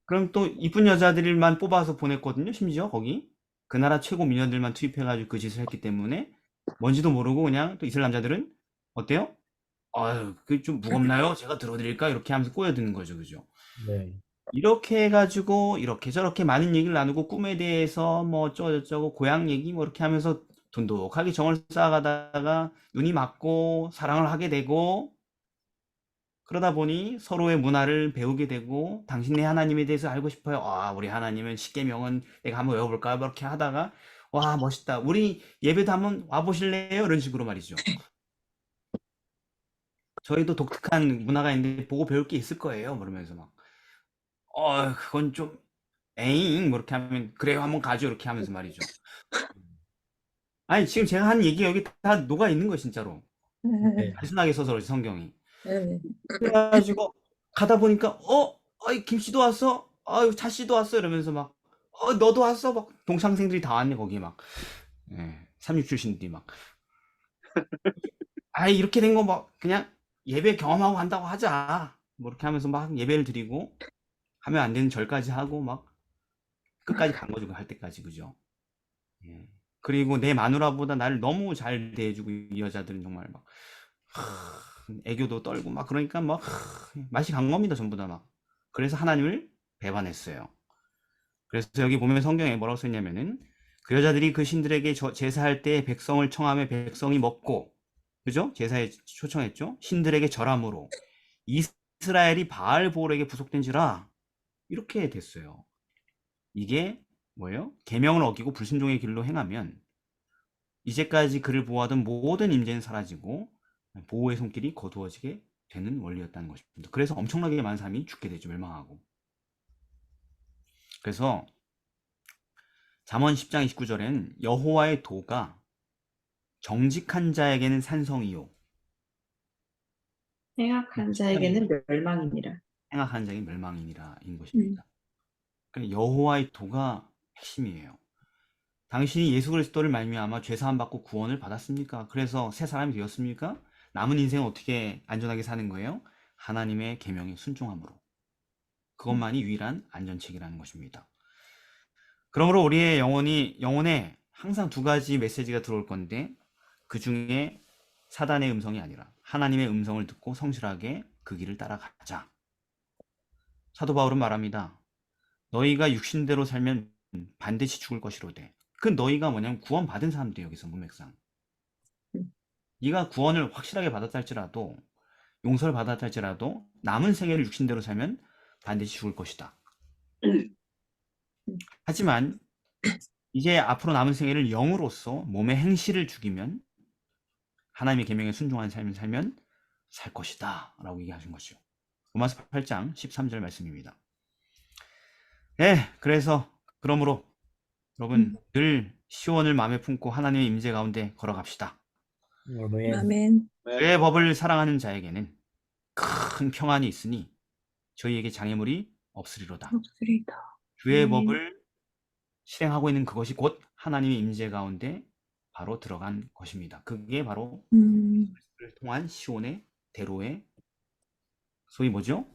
그럼 또 이쁜 여자들만 뽑아서 보냈거든요, 심지어 거기. 그 나라 최고 미녀들만 투입해가지고 그 짓을 했기 때문에 뭔지도 모르고 그냥 또 이스라엘 남자들은 어때요? 아유, 그게 좀 무겁나요? 제가 들어드릴까? 이렇게 하면서 꼬여드는 거죠, 그죠? 네. 이렇게 해가지고 이렇게 저렇게 많은 얘기를 나누고 꿈에 대해서 뭐 어쩌고저쩌고 고향 얘기 뭐 이렇게 하면서 돈독하게 정을 쌓아가다가 눈이 맞고 사랑을 하게 되고, 그러다 보니 서로의 문화를 배우게 되고 당신네 하나님에 대해서 알고 싶어요. 아, 우리 하나님은 십계명은 내가 한번 외워볼까? 이렇게 하다가 와, 멋있다. 우리 예배도 한번 와보실래요? 이런 식으로 말이죠. 저희도 독특한 문화가 있는데 보고 배울 게 있을 거예요. 그러면서 막 그건 좀 에잉 뭐 이렇게 하면 그래요, 한번 가죠, 이렇게 하면서 말이죠. 아니, 지금 제가 한 얘기 여기 다 녹아 있는 거예요, 진짜로. 네. 단순하게 써서 그렇지, 성경이. 네. 그래가지고 가다 보니까 어이 김씨도 왔어? 아유, 차씨도 왔어? 이러면서 막 너도 왔어? 막 동창생들이 다 왔네, 거기 막. 삼육 출신들이 막. 아이, 이렇게 된 거 막 그냥 예배 경험하고 간다고 하자, 뭐 이렇게 하면서 막 예배를 드리고 하면 안 되는 절까지 하고 막 끝까지 간 거죠, 할 때까지, 그죠? 예. 그리고 내 마누라보다 나를 너무 잘 대해주고 이 여자들은 정말 막 애교도 떨고 막 그러니까 막 맛이 간 겁니다, 전부 다 막. 그래서 하나님을 배반했어요. 그래서 여기 보면 성경에 뭐라고 썼냐면은 그 여자들이 그 신들에게 제사할 때 백성을 청하며 백성이 먹고, 그죠? 제사에 초청했죠. 신들에게 절함으로 이스라엘이 바알볼에게 부속된지라, 이렇게 됐어요. 이게 뭐예요? 계명을 어기고 불순종의 길로 행하면 이제까지 그를 보호하던 모든 임재는 사라지고 보호의 손길이 거두어지게 되는 원리였다는 것입니다. 그래서 엄청나게 많은 사람이 죽게 되죠, 멸망하고. 그래서 잠언 10장 29절엔 여호와의 도가 정직한 자에게는 산성이요 행악한 자에게는 멸망이니라. 행악한 자에게 멸망이니라 인 것입니다. 그러니까 여호와의 도가 핵심이에요. 당신이 예수 그리스도를 말미암아 죄 사함 받고 구원을 받았습니까? 그래서 새 사람이 되었습니까? 남은 인생은 어떻게 안전하게 사는 거예요? 하나님의 계명에 순종함으로. 그것만이 유일한 안전책이라는 것입니다. 그러므로 우리의 영혼에 항상 두 가지 메시지가 들어올 건데, 그 중에 사단의 음성이 아니라 하나님의 음성을 듣고 성실하게 그 길을 따라가자. 사도 바울은 말합니다. 너희가 육신대로 살면 반드시 죽을 것이로되. 그 너희가 뭐냐면 구원받은 사람들, 여기서 문맥상. 네가 구원을 확실하게 받았다 할지라도, 용서를 받았다 할지라도 남은 생애를 육신대로 살면 반드시 죽을 것이다. 하지만 이제 앞으로 남은 생애를 영으로서 몸의 행실을 죽이면, 하나님의 계명에 순종한 삶을 살면 살 것이다 라고 얘기하신 것이죠. 로마서 8장 13절 말씀입니다. 네, 그래서 그러므로 여러분 늘 시온을 마음에 품고 하나님의 임재 가운데 걸어갑시다. 아멘. 아멘. 그의 법을 사랑하는 자에게는 큰 평안이 있으니 저희에게 장애물이 없으리로다. 없으리다. 주의 아멘. 법을 실행하고 있는 그것이 곧 하나님의 임재 가운데 바로 들어간 것입니다. 그게 바로 그를 통한 시온의 대로의 소위 뭐죠?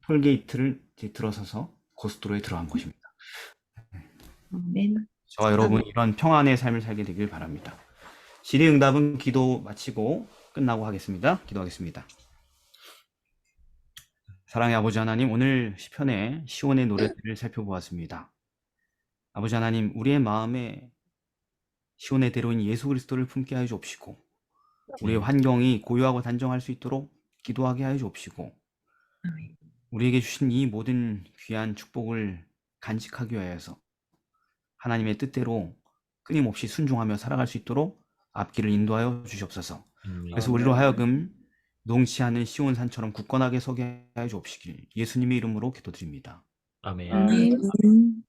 톨게이트를 이제 들어서서 고속도로에 들어간 것입니다. 아멘. 저와 여러분 이런 평안의 삶을 살게 되길 바랍니다. 질의응답은 기도 마치고 끝나고 하겠습니다. 기도하겠습니다. 사랑의 아버지 하나님, 오늘 시편의 시온의 노래들을 살펴보았습니다. 아버지 하나님, 우리의 마음에 시온의 대로인 예수 그리스도를 품게 하여 주옵시고 우리의 환경이 고요하고 단정할 수 있도록 기도하게 하여 주옵시고 우리에게 주신 이 모든 귀한 축복을 간직하기 위하여서 하나님의 뜻대로 끊임없이 순종하며 살아갈 수 있도록 앞길을 인도하여 주시옵소서. 그래서 우리로 하여금 농치 않은 시온 산처럼 굳건하게 서게 하여 주옵시길 예수님의 이름으로 기도드립니다. 아멘. 아멘.